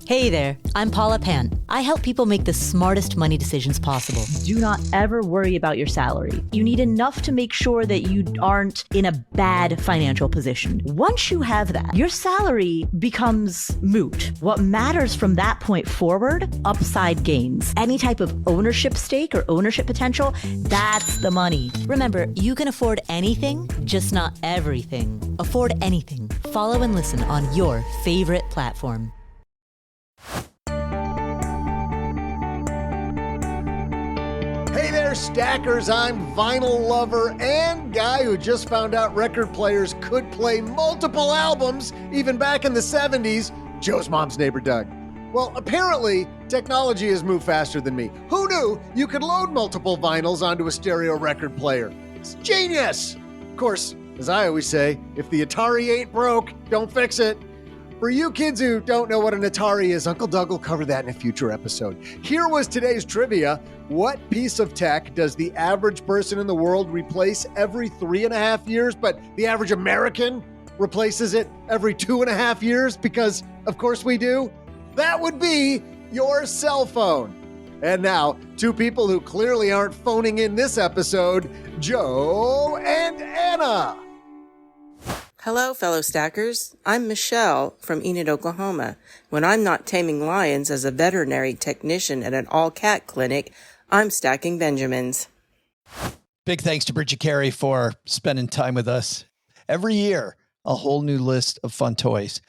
Hey there, I'm Paula Pan. I help people make the smartest money decisions possible. Do not ever worry about your salary. You need enough to make sure that you aren't in a bad financial position. Once you have that, your salary becomes moot. What matters from that point forward, upside gains. Any type of ownership stake or ownership potential, that's the money. Remember, you can afford anything, just not everything. Afford anything. Follow and listen on your favorite platform. Hey there, stackers. I'm vinyl lover and guy who just found out record players could play multiple albums even back in the 70s, Joe's mom's neighbor Doug. Well, apparently, technology has moved faster than me. Who knew you could load multiple vinyls onto a stereo record player? It's genius! Of course, as I always say, if the Atari ain't broke, don't fix it. For you kids who don't know what an Atari is, Uncle Doug will cover that in a future episode. Here was today's trivia. What piece of tech does the average person in the world replace every 3.5 years, but the average American replaces it every 2.5 years? Because, of course we do. That would be your cell phone. And now, two people who clearly aren't phoning in this episode, Joe and Anna. Hello, fellow stackers. I'm Michelle from Enid, Oklahoma. When I'm not taming lions as a veterinary technician at an all-cat clinic, I'm stacking Benjamins. Big thanks to Bridget Carey for spending time with us. Every year, a whole new list of fun toys.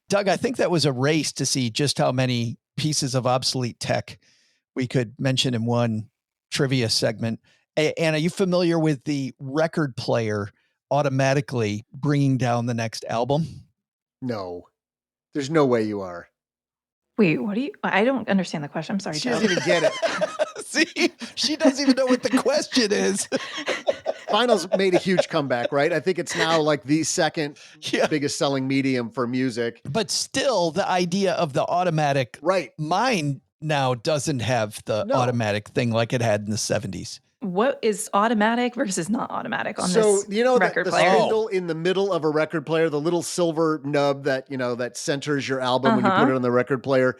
Doug, I think that was a race to see just how many pieces of obsolete tech we could mention in one trivia segment. Anna, are you familiar with the record player automatically bringing down the next album? No, there's no way you are. Wait, what do you? I don't understand the question. I'm sorry, She Joe. doesn't even get it. See, she doesn't even know what the question is. Vinyl's made a huge comeback, right? I think it's now like the second biggest selling medium for music. But still, the idea of the automatic, right? Mine now doesn't have the automatic thing like it had in the 70s. What is automatic versus not automatic on this record the player? spindle in the middle of a record player, the little silver nub that, that centers your album when you put it on the record player.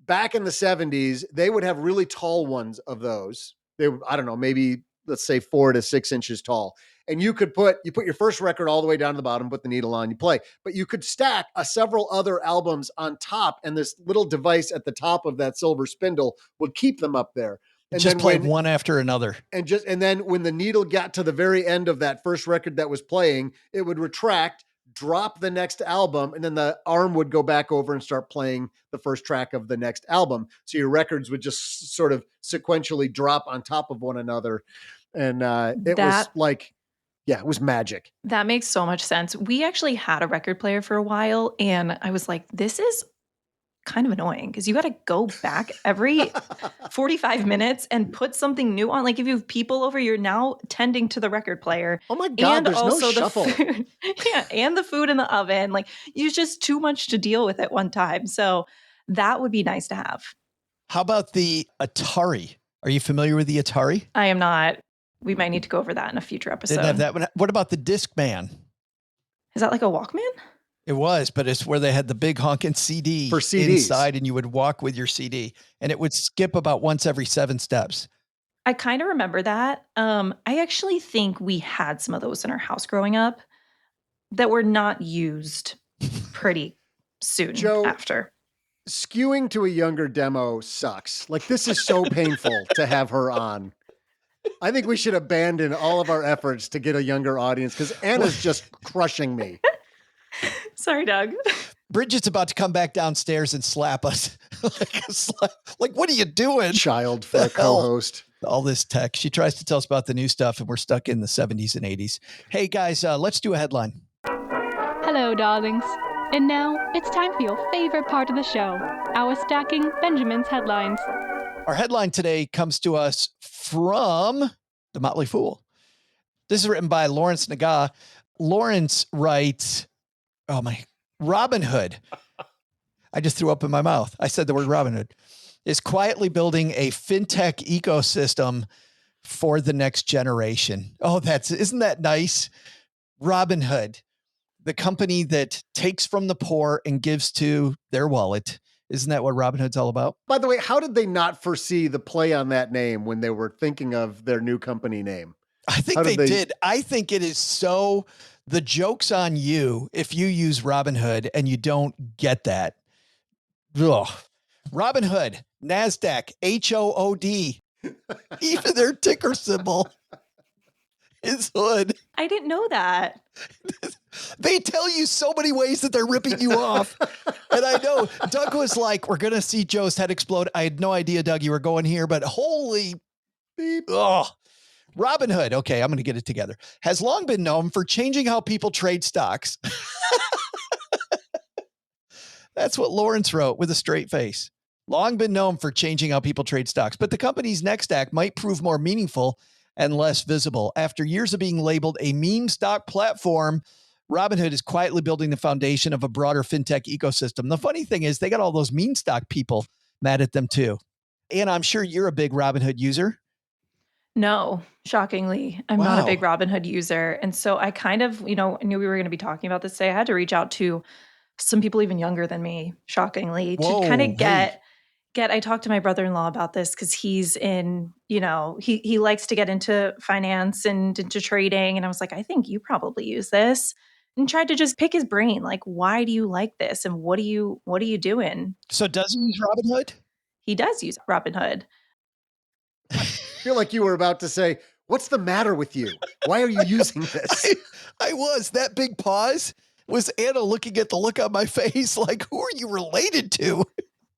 Back in the 70s, they would have really tall ones of those. They would, I don't know, maybe let's say 4 to 6 inches tall. And you put your first record all the way down to the bottom, put the needle on, you play. But you could stack several other albums on top, and this little device at the top of that silver spindle would keep them up there. And just played one after another. And then when the needle got to the very end of that first record that was playing, it would retract, drop the next album, and then the arm would go back over and start playing the first track of the next album. So your records would just sort of sequentially drop on top of one another. And it was like, it was magic. That makes so much sense. We actually had a record player for a while, and I was like, this is kind of annoying because you got to go back every 45 minutes and put something new on. Like if you have people over, you're now tending to the record player. Oh my God, and there's also no shuffle. Food. And the food in the oven. Like it's just too much to deal with at one time. So that would be nice to have. How about the Atari? Are you familiar with the Atari? I am not. We might need to go over that in a future episode. Didn't have that one. What about the Discman? Is that like a Walkman? It was, but it's where they had the big honking CD For CDs. inside, and you would walk with your CD, and it would skip about once every 7 steps. I kind of remember that. I actually think we had some of those in our house growing up that were not used pretty soon Joe, after. Skewing to a younger demo sucks. Like, this is so painful to have her on. I think we should abandon all of our efforts to get a younger audience because Anna's just crushing me. Sorry, Doug. Bridget's about to come back downstairs and slap us. Like, what are you doing? Child for a co-host. All this tech. She tries to tell us about the new stuff, and we're stuck in the 70s and 80s. Hey, guys, let's do a headline. Hello, darlings. And now it's time for your favorite part of the show, our Stacking Benjamin's headlines. Our headline today comes to us from The Motley Fool. This is written by Lawrence Naga. Lawrence writes, Robin Hood. I just threw up in my mouth. I said the word Robin Hood. Is quietly building a fintech ecosystem for the next generation. Oh, isn't that nice? Robin Hood, the company that takes from the poor and gives to their wallet. Isn't that what Robin Hood's all about? By the way, how did they not foresee the play on that name when they were thinking of their new company name? I think they did. I think it is so, the joke's on you if you use Robin Hood and you don't get that. Ugh. Robin Hood, NASDAQ, HOOD. Even their ticker symbol is Hood. I didn't know that. They tell you so many ways that they're ripping you off. And I know Doug was like, we're going to see Joe's head explode. I had no idea, Doug, you were going here, but holy beep. Oh, Robin Hood. Okay, I'm going to get it together. Has long been known for changing how people trade stocks. That's what Lawrence wrote with a straight face. Long been known for changing how people trade stocks, but the company's next act might prove more meaningful and less visible. After years of being labeled a meme stock platform, Robinhood is quietly building the foundation of a broader fintech ecosystem. The funny thing is they got all those meme stock people mad at them too. And I'm sure you're a big Robinhood user. No, shockingly, I'm not a big Robinhood user. And so I kind of, knew we were going to be talking about this today. I had to reach out to some people even younger than me, shockingly, to kind of get, I talked to my brother-in-law about this because he's in, he likes to get into finance and into trading. And I was like, I think you probably use this, and tried to just pick his brain. Like, why do you like this? And what are you doing? So does he use Robinhood? He does use Robinhood. I feel like you were about to say, what's the matter with you? Why are you using this? I was. That big pause was Anna looking at the look on my face like, who are you related to?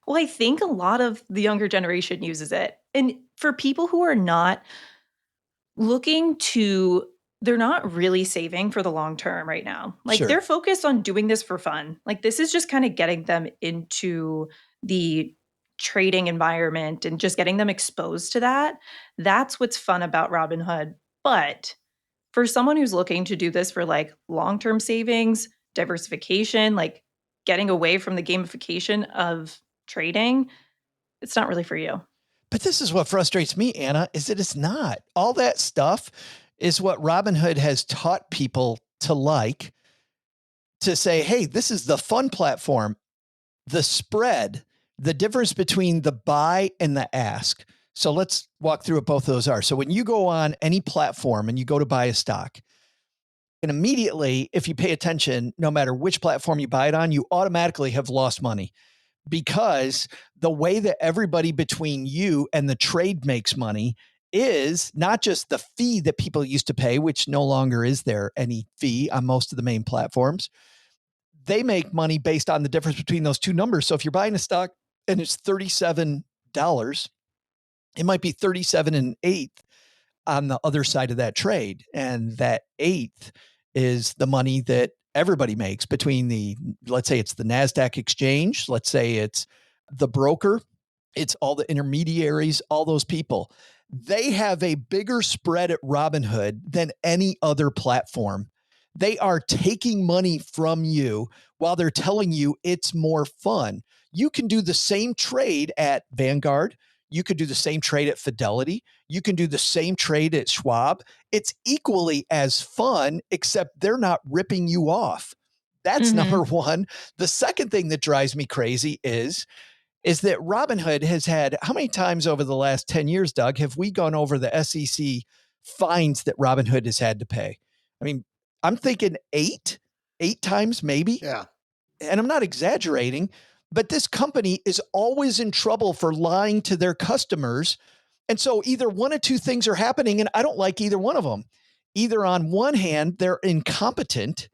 Well, I think a lot of the younger generation uses it. And for people who are not they're not really saving for the long term right now. Like They're focused on doing this for fun. Like this is just kind of getting them into the trading environment and just getting them exposed to that. That's what's fun about Robinhood. But for someone who's looking to do this for like long-term savings, diversification, like getting away from the gamification of trading, it's not really for you. But this is what frustrates me, Anna, is that it's not. All that stuff is what Robinhood has taught people to like, to say, hey, this is the fun platform. The spread, the difference between the buy and the ask. So let's walk through what both of those are. So when you go on any platform and you go to buy a stock, and immediately, if you pay attention, no matter which platform you buy it on, you automatically have lost money, because the way that everybody between you and the trade makes money is not just the fee that people used to pay, which no longer is there any fee on most of the main platforms. They make money based on the difference between those two numbers. So if you're buying a stock and it's $37, it might be 37 1/8 on the other side of that trade. And that 1/8 is the money that everybody makes between let's say it's the NASDAQ exchange, let's say it's the broker, it's all the intermediaries, all those people. They have a bigger spread at Robinhood than any other platform. They are taking money from you while they're telling you it's more fun. You can do the same trade at Vanguard. You could do the same trade at Fidelity. You can do the same trade at Schwab. It's equally as fun, except they're not ripping you off. That's number one. The second thing that drives me crazy is that Robinhood has had, how many times over the last 10 years, Doug, have we gone over the SEC fines that Robinhood has had to pay? I mean, I'm thinking eight times maybe. Yeah. And I'm not exaggerating, but this company is always in trouble for lying to their customers. And so either one of two things are happening, and I don't like either one of them. Either on one hand, they're incompetent,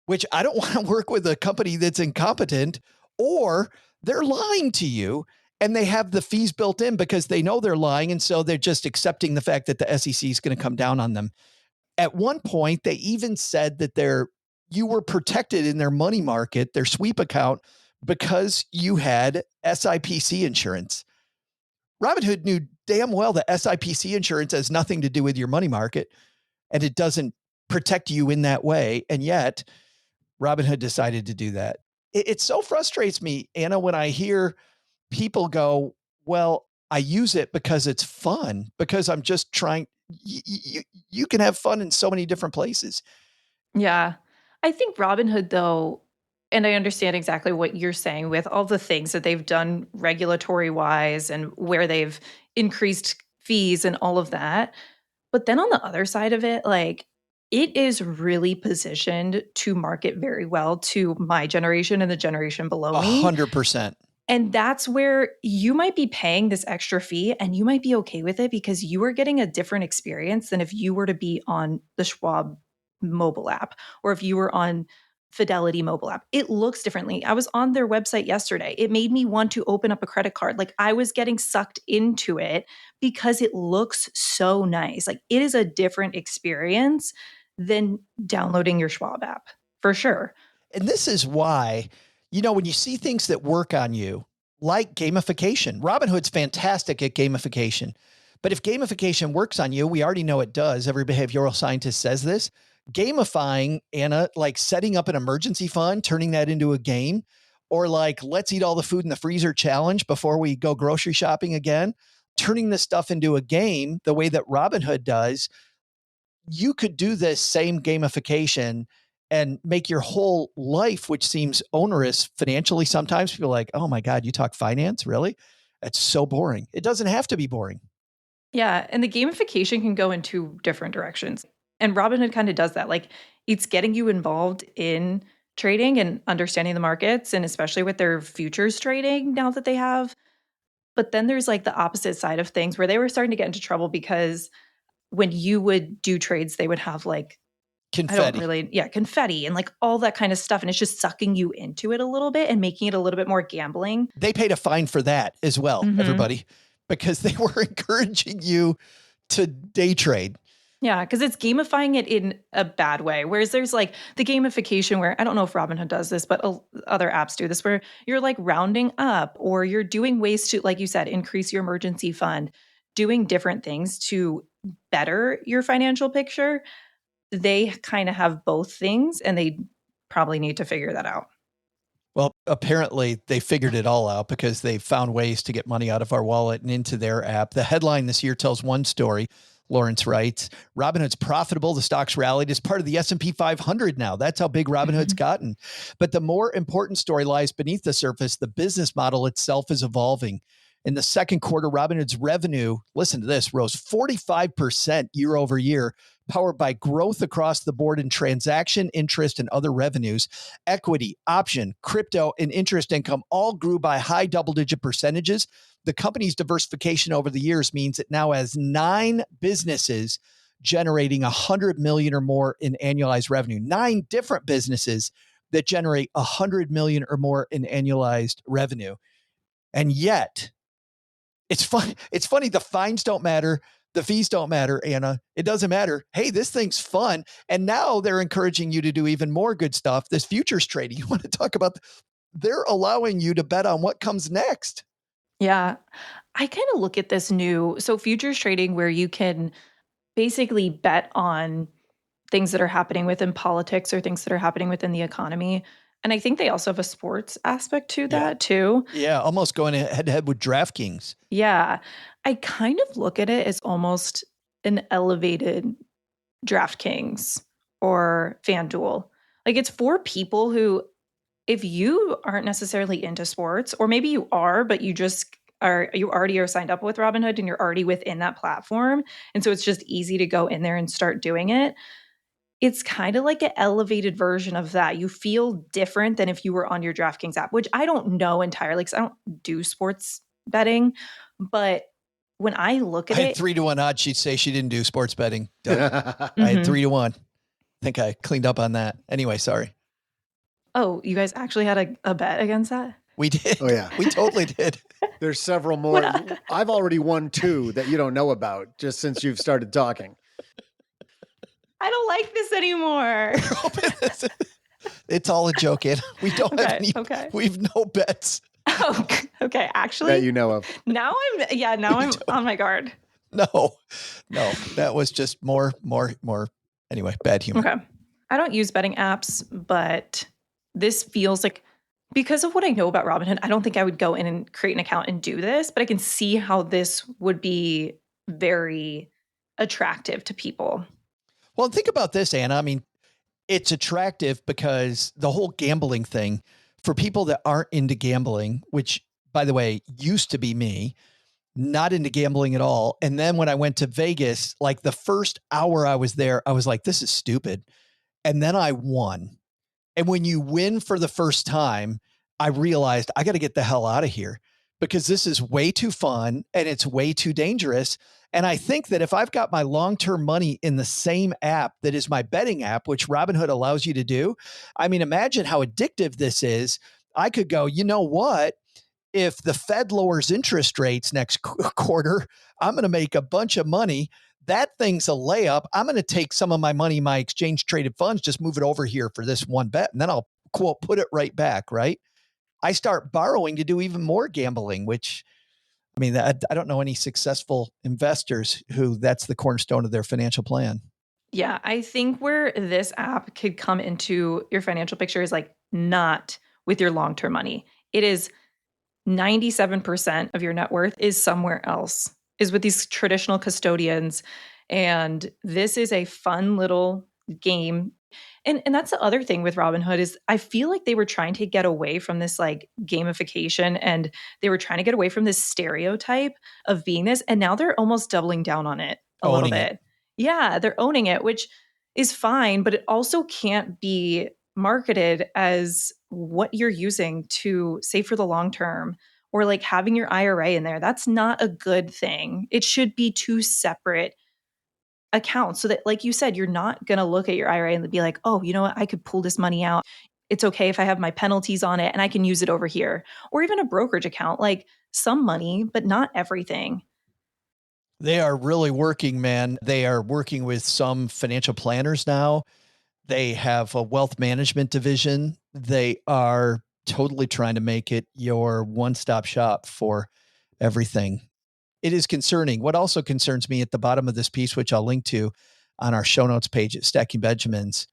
which I don't want to work with a company that's incompetent, or they're lying to you and they have the fees built in because they know they're lying. And so they're just accepting the fact that the SEC is going to come down on them. At one point, they even said that you were protected in their money market, their sweep account, because you had SIPC insurance. Robinhood knew damn well that SIPC insurance has nothing to do with your money market, and it doesn't protect you in that way. And yet Robinhood decided to do that. It so frustrates me, Anna, when I hear people go, well, I use it because it's fun, because I'm just trying. You can have fun in so many different places. Yeah. I think Robinhood, though, and I understand exactly what you're saying with all the things that they've done regulatory wise and where they've increased fees and all of that. But then on the other side of it, like, it is really positioned to market very well to my generation and the generation below me. 100%. And that's where you might be paying this extra fee and you might be okay with it because you are getting a different experience than if you were to be on the Schwab mobile app or if you were on Fidelity mobile app. It looks differently. I was on their website yesterday. It made me want to open up a credit card. Like, I was getting sucked into it because it looks so nice. Like, it is a different experience than downloading your Schwab app, for sure. And this is why, when you see things that work on you, like gamification, Robinhood's fantastic at gamification. But if gamification works on you, we already know it does. Every behavioral scientist says this. Gamifying, Anna, like setting up an emergency fund, turning that into a game, or like, let's eat all the food in the freezer challenge before we go grocery shopping again, turning this stuff into a game the way that Robinhood does. You could do this same gamification and make your whole life, which seems onerous financially. Sometimes people are like, oh my God, you talk finance? Really? That's so boring. It doesn't have to be boring. Yeah. And the gamification can go in two different directions. And Robinhood kind of does that. Like, it's getting you involved in trading and understanding the markets, and especially with their futures trading now that they have. But then there's like the opposite side of things where they were starting to get into trouble because when you would do trades, they would have like confetti. Confetti and like all that kind of stuff. And it's just sucking you into it a little bit and making it a little bit more gambling. They paid a fine for that as well, everybody, because they were encouraging you to day trade. Yeah, because it's gamifying it in a bad way. Whereas there's like the gamification where, I don't know if Robinhood does this, but other apps do this, where you're like rounding up or you're doing ways to, like you said, increase your emergency fund, doing different things to better your financial picture. They kind of have both things and they probably need to figure that out. Well, apparently they figured it all out because they found ways to get money out of our wallet and into their app. The headline this year tells one story. Lawrence writes, Robinhood's profitable. The stock's rallied as part of the S&P 500 now. That's how big Robinhood's gotten. But the more important story lies beneath the surface. The business model itself is evolving. In the second quarter, Robinhood's revenue, listen to this, rose 45% year over year, powered by growth across the board in transaction, interest, and other revenues. Equity, option, crypto, and interest income all grew by high double-digit percentages. The company's diversification over the years means it now has 9 businesses generating $100 million or more in annualized revenue. 9 different businesses that generate $100 million or more in annualized revenue. And yet, it's funny. The fines don't matter. The fees don't matter, Anna. It doesn't matter. Hey, this thing's fun. And now they're encouraging you to do even more good stuff. This futures trading, you want to talk about, they're allowing you to bet on what comes next. Yeah. I kind of look at this so futures trading where you can basically bet on things that are happening within politics or things that are happening within the economy. And I think they also have a sports aspect to that too. Yeah, almost going head to head with DraftKings. Yeah. I kind of look at it as almost an elevated DraftKings or FanDuel. Like it's for people who, if you aren't necessarily into sports, or maybe you are, but you already are signed up with Robinhood and you're already within that platform. And so it's just easy to go in there and start doing it. It's kind of like an elevated version of that. You feel different than if you were on your DraftKings app, which I don't know entirely because I don't do sports betting. But when I look at I had it, 3-1 odds. She'd say she didn't do sports betting. I Mhm. had 3-1. I think I cleaned up on that. Anyway, sorry. Oh, you guys actually had a bet against that? We did. Oh, yeah. We totally did. There's several more. I've already won 2 that you don't know about just since you've started talking. I don't like this anymore. It's all a joke, Anna. We don't have any. Okay. We've no bets. Oh, okay. Actually, That you know of. now I'm on my guard. No, that was just more. Anyway, bad humor. Okay. I don't use betting apps, but this feels like, because of what I know about Robinhood, I don't think I would go in and create an account and do this, but I can see how this would be very attractive to people. Well, think about this, Anna. I mean, it's attractive because the whole gambling thing for people that aren't into gambling, which, by the way, used to be me, not into gambling at all. And then when I went to Vegas, like the first hour I was there, I was like, this is stupid. And then I won. And when you win for the first time, I realized I got to get the hell out of here because this is way too fun and it's way too dangerous. And I think that if I've got my long-term money in the same app that is my betting app, which Robinhood allows you to do, I mean, imagine how addictive this is. I could go, you know what? If the Fed lowers interest rates next quarter, I'm going to make a bunch of money. That thing's a layup. I'm going to take some of my money, my exchange traded funds, just move it over here for this one bet. And then I'll, quote, put it right back, right? I start borrowing to do even more gambling, which, I mean, I don't know any successful investors who that's the cornerstone of their financial plan. Yeah, I think where this app could come into your financial picture is like not with your long-term money. It is 97% of your net worth is somewhere else, is with these traditional custodians. And this is a fun little game. And that's the other thing with Robinhood is I feel like they were trying to get away from this like gamification, and they were trying to get away from this stereotype of being this. And now they're almost doubling down on it a little bit. Yeah, they're owning it, which is fine, but it also can't be marketed as what you're using to save for the long term, or like having your IRA in there. That's not a good thing. It should be 2 separate accounts so that, like you said, you're not going to look at your IRA and be like, oh, you know what? I could pull this money out. It's okay if I have my penalties on it and I can use it over here. Or even a brokerage account, like some money, but not everything. They are really working, man. They are working with some financial planners now. They have a wealth management division. They are totally trying to make it your one-stop shop for everything. It is concerning. What also concerns me at the bottom of this piece, which I'll link to on our show notes page at Stacking Benjamins,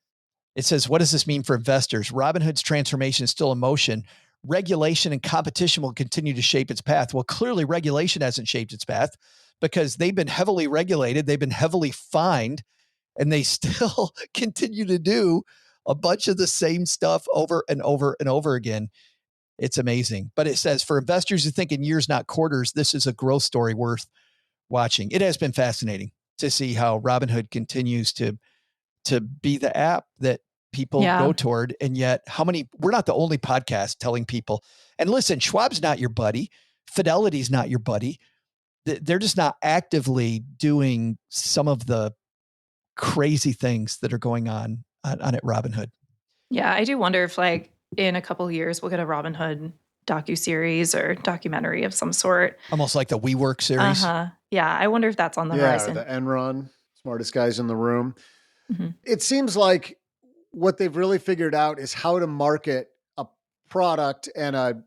it says, what does this mean for investors? Robinhood's transformation is still in motion. Regulation and competition will continue to shape its path. Well, clearly regulation hasn't shaped its path because they've been heavily regulated. They've been heavily fined, and they still continue to do a bunch of the same stuff over and over and over again. It's amazing. But it says, for investors who think in years, not quarters, this is a growth story worth watching. It has been fascinating to see how Robinhood continues to be the app that people go toward. And yet we're not the only podcast telling people, and listen, Schwab's not your buddy. Fidelity's not your buddy. They're just not actively doing some of the crazy things that are going on at Robinhood. Yeah, I do wonder if like in a couple of years we'll get a Robinhood docuseries or documentary of some sort. Almost like the WeWork series. Yeah, I wonder if that's on the horizon. Yeah, the Enron, smartest guys in the room. Mm-hmm. It seems like what they've really figured out is how to market a product and a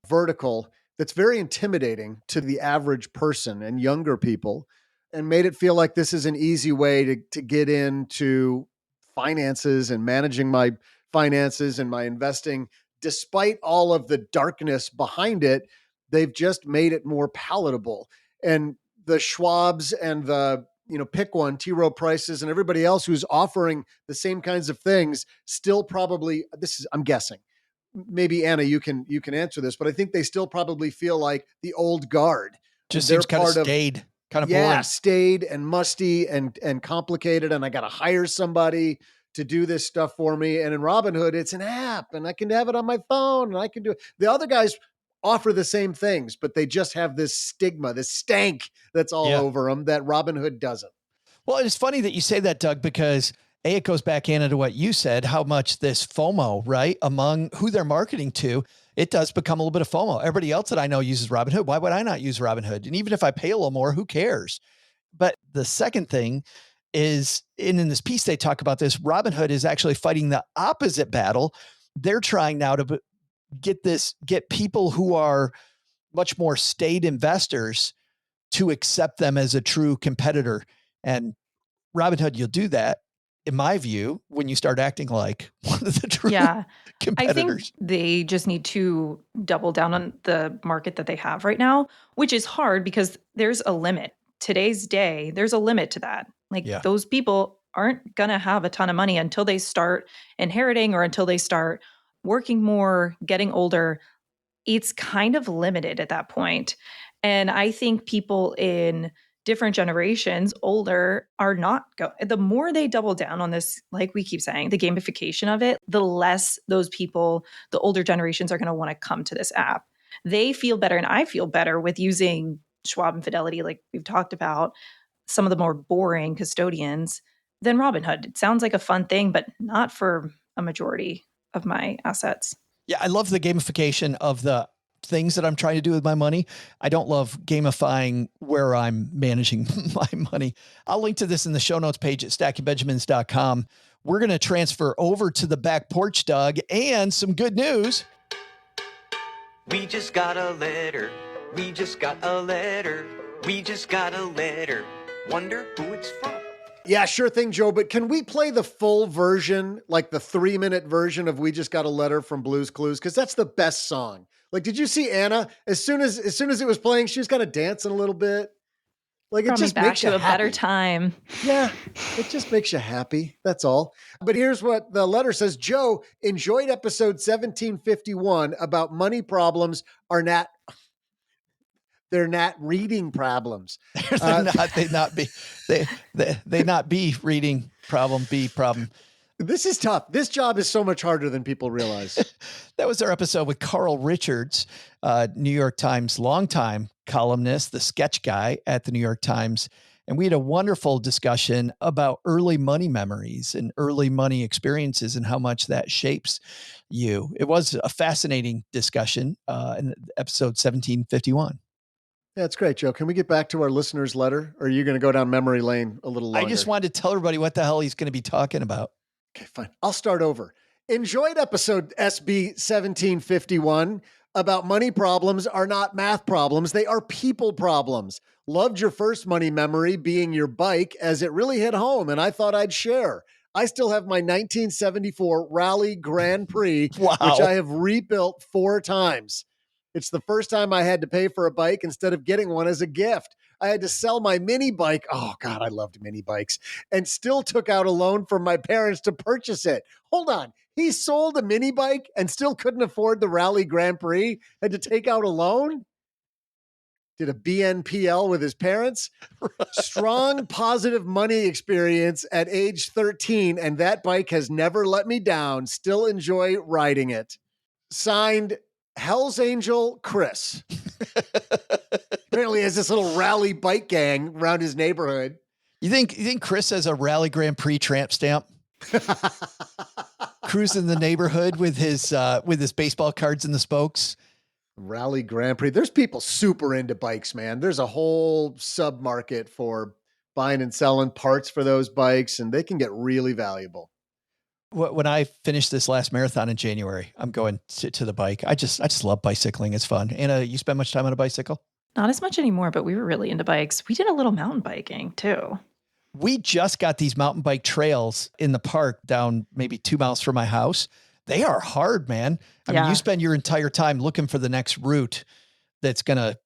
vertical that's very intimidating to the average person and younger people, and made it feel like this is an easy way to get into finances and managing my finances and my investing. Despite all of the darkness behind it, they've just made it more palatable. And the Schwabs and the, pick one, T. Rowe Prices and everybody else who's offering the same kinds of things still probably, I'm guessing, maybe Anna, you can answer this, but I think they still probably feel like the old guard. Just seems kind of staid, kind of boring. Staid and musty and complicated. And I got to hire somebody to do this stuff for me. And in Robinhood, it's an app and I can have it on my phone and I can do it. The other guys offer the same things, but they just have this stigma, this stank that's all over them that Robinhood doesn't. Well, it's funny that you say that, Doug, because it goes back into what you said, how much this FOMO, right, among who they're marketing to, it does become a little bit of FOMO. Everybody else that I know uses Robinhood. Why would I not use Robinhood? And even if I pay a little more, who cares? But the second thing is, in this piece, they talk about this. Robinhood is actually fighting the opposite battle. They're trying now to get people who are much more staid investors to accept them as a true competitor. And Robinhood, you'll do that, in my view, when you start acting like one of the true competitors. I think they just need to double down on the market that they have right now, which is hard because there's a limit. Today's day, there's a limit to that. Those people aren't going to have a ton of money until they start inheriting or until they start working more, getting older. It's kind of limited at that point. And I think people in different generations, older, are not the more they double down on this, like we keep saying, the gamification of it, the less those people, the older generations, are going to want to come to this app. They feel better, and I feel better with using Schwab and Fidelity, like we've talked about, some of the more boring custodians, than Robinhood. It sounds like a fun thing, but not for a majority of my assets. Yeah, I love the gamification of the things that I'm trying to do with my money. I don't love gamifying where I'm managing my money. I'll link to this in the show notes page at stackingbenjamins.com. We're going to transfer over to the back porch, Doug, and some good news. We just got a letter. We just got a letter. We just got a letter. Wonder who it's from. Yeah, sure thing, Joe. But can we play the full version, like the 3-minute version of We Just Got a Letter from Blue's Clues? Because that's the best song. Like, did you see Anna? As soon as it was playing, she was kind of dancing a little bit. Like, it just makes you back to a happy. better time. Yeah, it just makes you happy. That's all. But here's what the letter says. Joe, enjoyed episode 1751 about money problems are not... They're not reading problems. They not be reading problem, be problem. This is tough. This job is so much harder than people realize. That was our episode with Carl Richards, New York Times longtime columnist, the sketch guy at the New York Times. And we had a wonderful discussion about early money memories and early money experiences and how much that shapes you. It was a fascinating discussion in episode 1751. That's great, Joe. Can we get back to our listener's letter? Or are you going to go down memory lane a little longer? I just wanted to tell everybody what the hell he's going to be talking about. Okay, fine. I'll start over. Enjoyed episode SB1751 about money problems are not math problems. They are people problems. Loved your first money memory being your bike, as it really hit home, and I thought I'd share. I still have my 1974 Rally Grand Prix, which I have rebuilt 4 times. It's the first time I had to pay for a bike instead of getting one as a gift. I had to sell my mini bike. Oh, God, I loved mini bikes. And still took out a loan from my parents to purchase it. Hold on. He sold a mini bike and still couldn't afford the Rally Grand Prix? Had to take out a loan? Did a BNPL with his parents? Strong, positive money experience at age 13, and that bike has never let me down. Still enjoy riding it. Signed, Hell's Angel Chris. Apparently has this little rally bike gang around his neighborhood. You think Chris has a Rally Grand Prix tramp stamp? Cruising the neighborhood with his baseball cards in the spokes. Rally Grand Prix. There's people super into bikes, man. There's a whole sub market for buying and selling parts for those bikes, and they can get really valuable. When I finished this last marathon in January, I'm going to the bike. I just love bicycling. It's fun. Anna, you spend much time on a bicycle? Not as much anymore, but we were really into bikes. We did a little mountain biking too. We just got these mountain bike trails in the park down maybe 2 miles from my house. They are hard, man. I mean, you spend your entire time looking for the next route that's going to,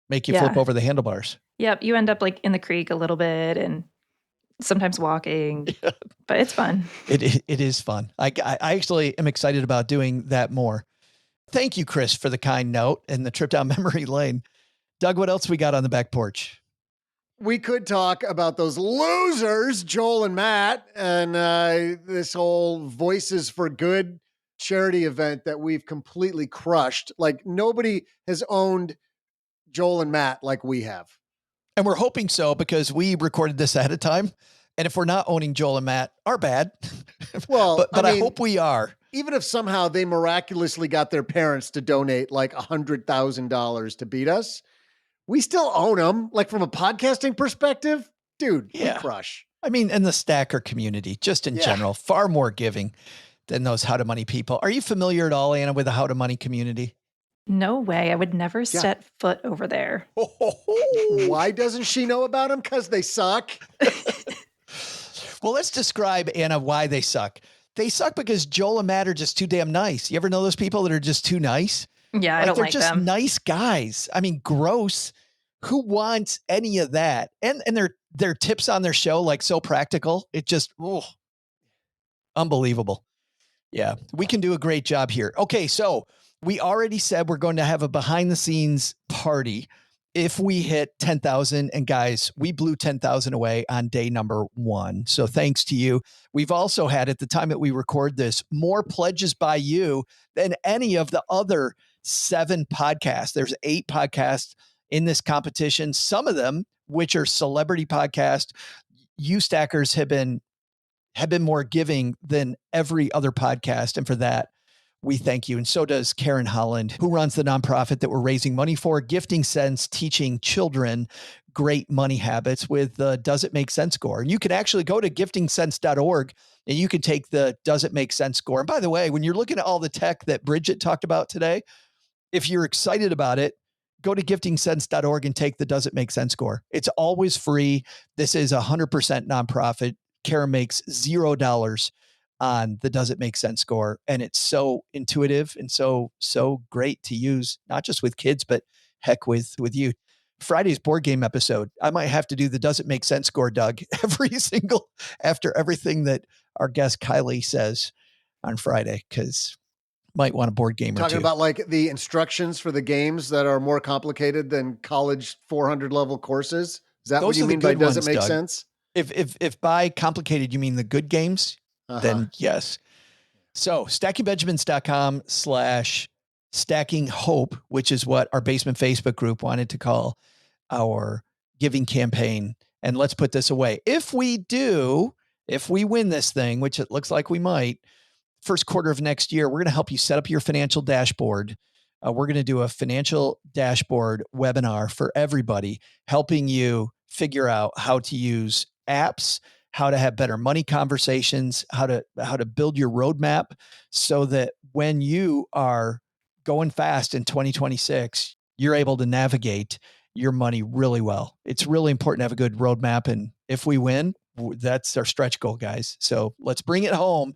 make you flip over the handlebars. Yep. You end up like in the creek a little bit and sometimes walking, but it's fun. It is fun. I actually am excited about doing that more. Thank you, Chris, for the kind note and the trip down memory lane. Doug, what else we got on the back porch? We could talk about those losers, Joel and Matt, and this whole Voices for Good charity event that we've completely crushed. Like, nobody has owned Joel and Matt like we have. And we're hoping so, because we recorded this ahead of time. And if we're not owning Joel and Matt, our bad. Well, but I hope we are. Even if somehow they miraculously got their parents to donate like $100,000 to beat us, we still own them. Like, from a podcasting perspective, dude, we crush. I mean, and the stacker community, just in general, far more giving than those How to Money people. Are you familiar at all, Anna, with the How to Money community? No way. I would never set foot over there. Why doesn't she know about them? Because they suck. Well, let's describe, Anna, why they suck. They suck because Joel and Matt are just too damn nice. You ever know those people that are just too nice? Yeah, I don't like them. They're just nice guys. I mean, gross. Who wants any of that? And their tips on their show, like, so practical. It just, unbelievable. Yeah, we can do a great job here. Okay, so we already said we're going to have a behind the scenes party if we hit 10,000. And guys, we blew 10,000 away on day number 1. So thanks to you. We've also had, at the time that we record this, more pledges by you than any of the other 7 podcasts. There's 8 podcasts in this competition. Some of them, which are celebrity podcasts, you stackers have been more giving than every other podcast. And for that, we thank you. And so does Karen Holland, who runs the nonprofit that we're raising money for, Gifting Sense, teaching children great money habits with the Does It Make Sense score. And you can actually go to giftingsense.org and you can take the Does It Make Sense score. And by the way, when you're looking at all the tech that Bridget talked about today, if you're excited about it, go to giftingsense.org and take the Does It Make Sense score. It's always free. This is 100% nonprofit. Karen makes $0 on the Does It Make Sense score. And it's so intuitive and so great to use, not just with kids, but heck with you. Friday's board game episode, I might have to do the Does It Make Sense score, Doug, after everything that our guest Kylie says on Friday, because might want a board game or two. Talking about like the instructions for the games that are more complicated than college 400 level courses. Is that what you mean by Does It Make Sense? If by complicated, you mean the good games, then yes. So stackingbenjamins.com/stacking hope, which is what our basement Facebook group wanted to call our giving campaign. And let's put this away. If we win this thing, which it looks like we might, first quarter of next year, we're going to help you set up your financial dashboard. We're going to do a financial dashboard webinar for everybody, helping you figure out how to use apps, how to have better money conversations, how to build your roadmap so that when you are going fast in 2026, you're able to navigate your money really well. It's really important to have a good roadmap. And if we win, that's our stretch goal, guys. So let's bring it home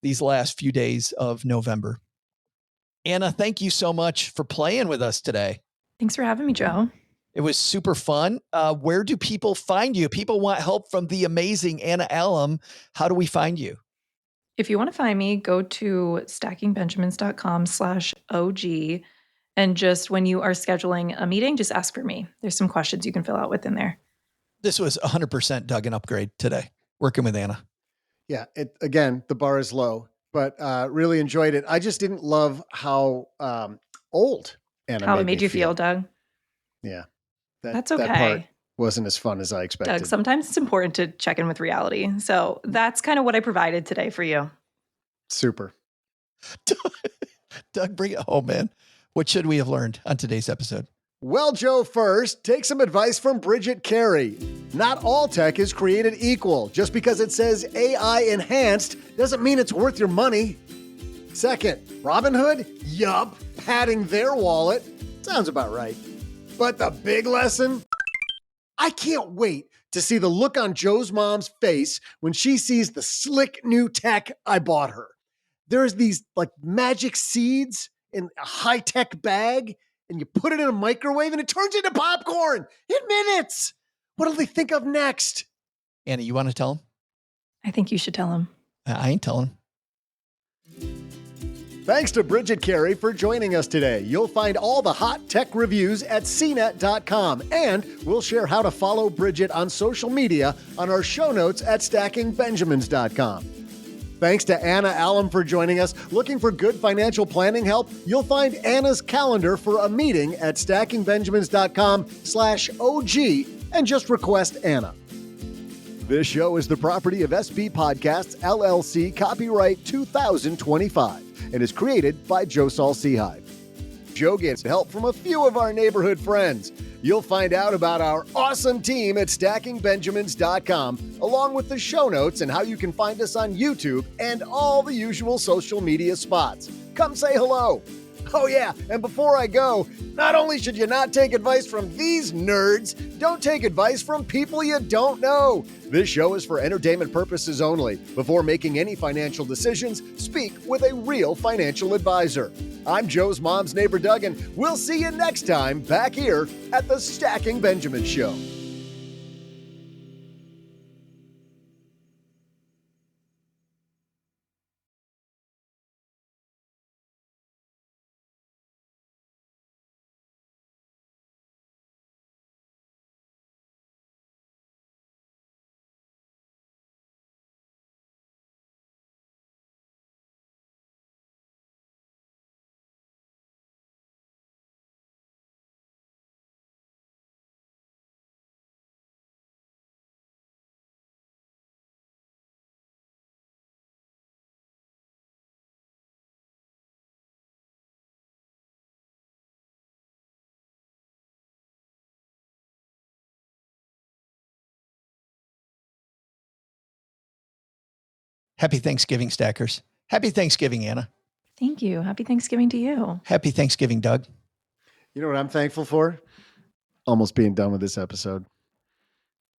these last few days of November. Anna, thank you so much for playing with us today. Thanks for having me, Joe. It was super fun. Where do people find you? People want help from the amazing Anna Allem. How do we find you? If you want to find me, go to stackingbenjamins.com/OG. And just when you are scheduling a meeting, just ask for me. There's some questions you can fill out within there. This was 100% Doug an upgrade today, working with Anna. Yeah. Again, the bar is low, but really enjoyed it. I just didn't love how old Anna How it made you feel, Doug. Yeah. That's okay. That part wasn't as fun as I expected. Doug, sometimes it's important to check in with reality. So that's kind of what I provided today for you. Super. Doug, bring it home, man. What should we have learned on today's episode? Well, Joe, first, take some advice from Bridget Carey. Not all tech is created equal. Just because it says AI enhanced doesn't mean it's worth your money. Second, Robinhood? Yup, padding their wallet. Sounds about right. But the big lesson? I can't wait to see the look on Joe's mom's face when she sees the slick new tech I bought her. There's these like magic seeds in a high-tech bag, and you put it in a microwave and it turns into popcorn in minutes. What'll they think of next? Anna, you want to tell him? I think you should tell him. I ain't telling him. Thanks to Bridget Carey for joining us today. You'll find all the hot tech reviews at CNET.com, and we'll share how to follow Bridget on social media on our show notes at StackingBenjamins.com. Thanks to Anna Allem for joining us. Looking for good financial planning help? You'll find Anna's calendar for a meeting at StackingBenjamins.com/OG and just request Anna. This show is the property of SB Podcasts, LLC, copyright 2025, and is created by Saul-Sehy. Joe gets help from a few of our neighborhood friends. You'll find out about our awesome team at StackingBenjamins.com, along with the show notes and how you can find us on YouTube and all the usual social media spots. Come say hello. Oh yeah, and before I go, not only should you not take advice from these nerds, don't take advice from people you don't know. This show is for entertainment purposes only. Before making any financial decisions, speak with a real financial advisor. I'm Joe's mom's neighbor Doug, and we'll see you next time back here at the Stacking Benjamin Show. Happy Thanksgiving, Stackers. Happy Thanksgiving, Anna. Thank you. Happy Thanksgiving to you. Happy Thanksgiving, Doug. You know what I'm thankful for? Almost being done with this episode.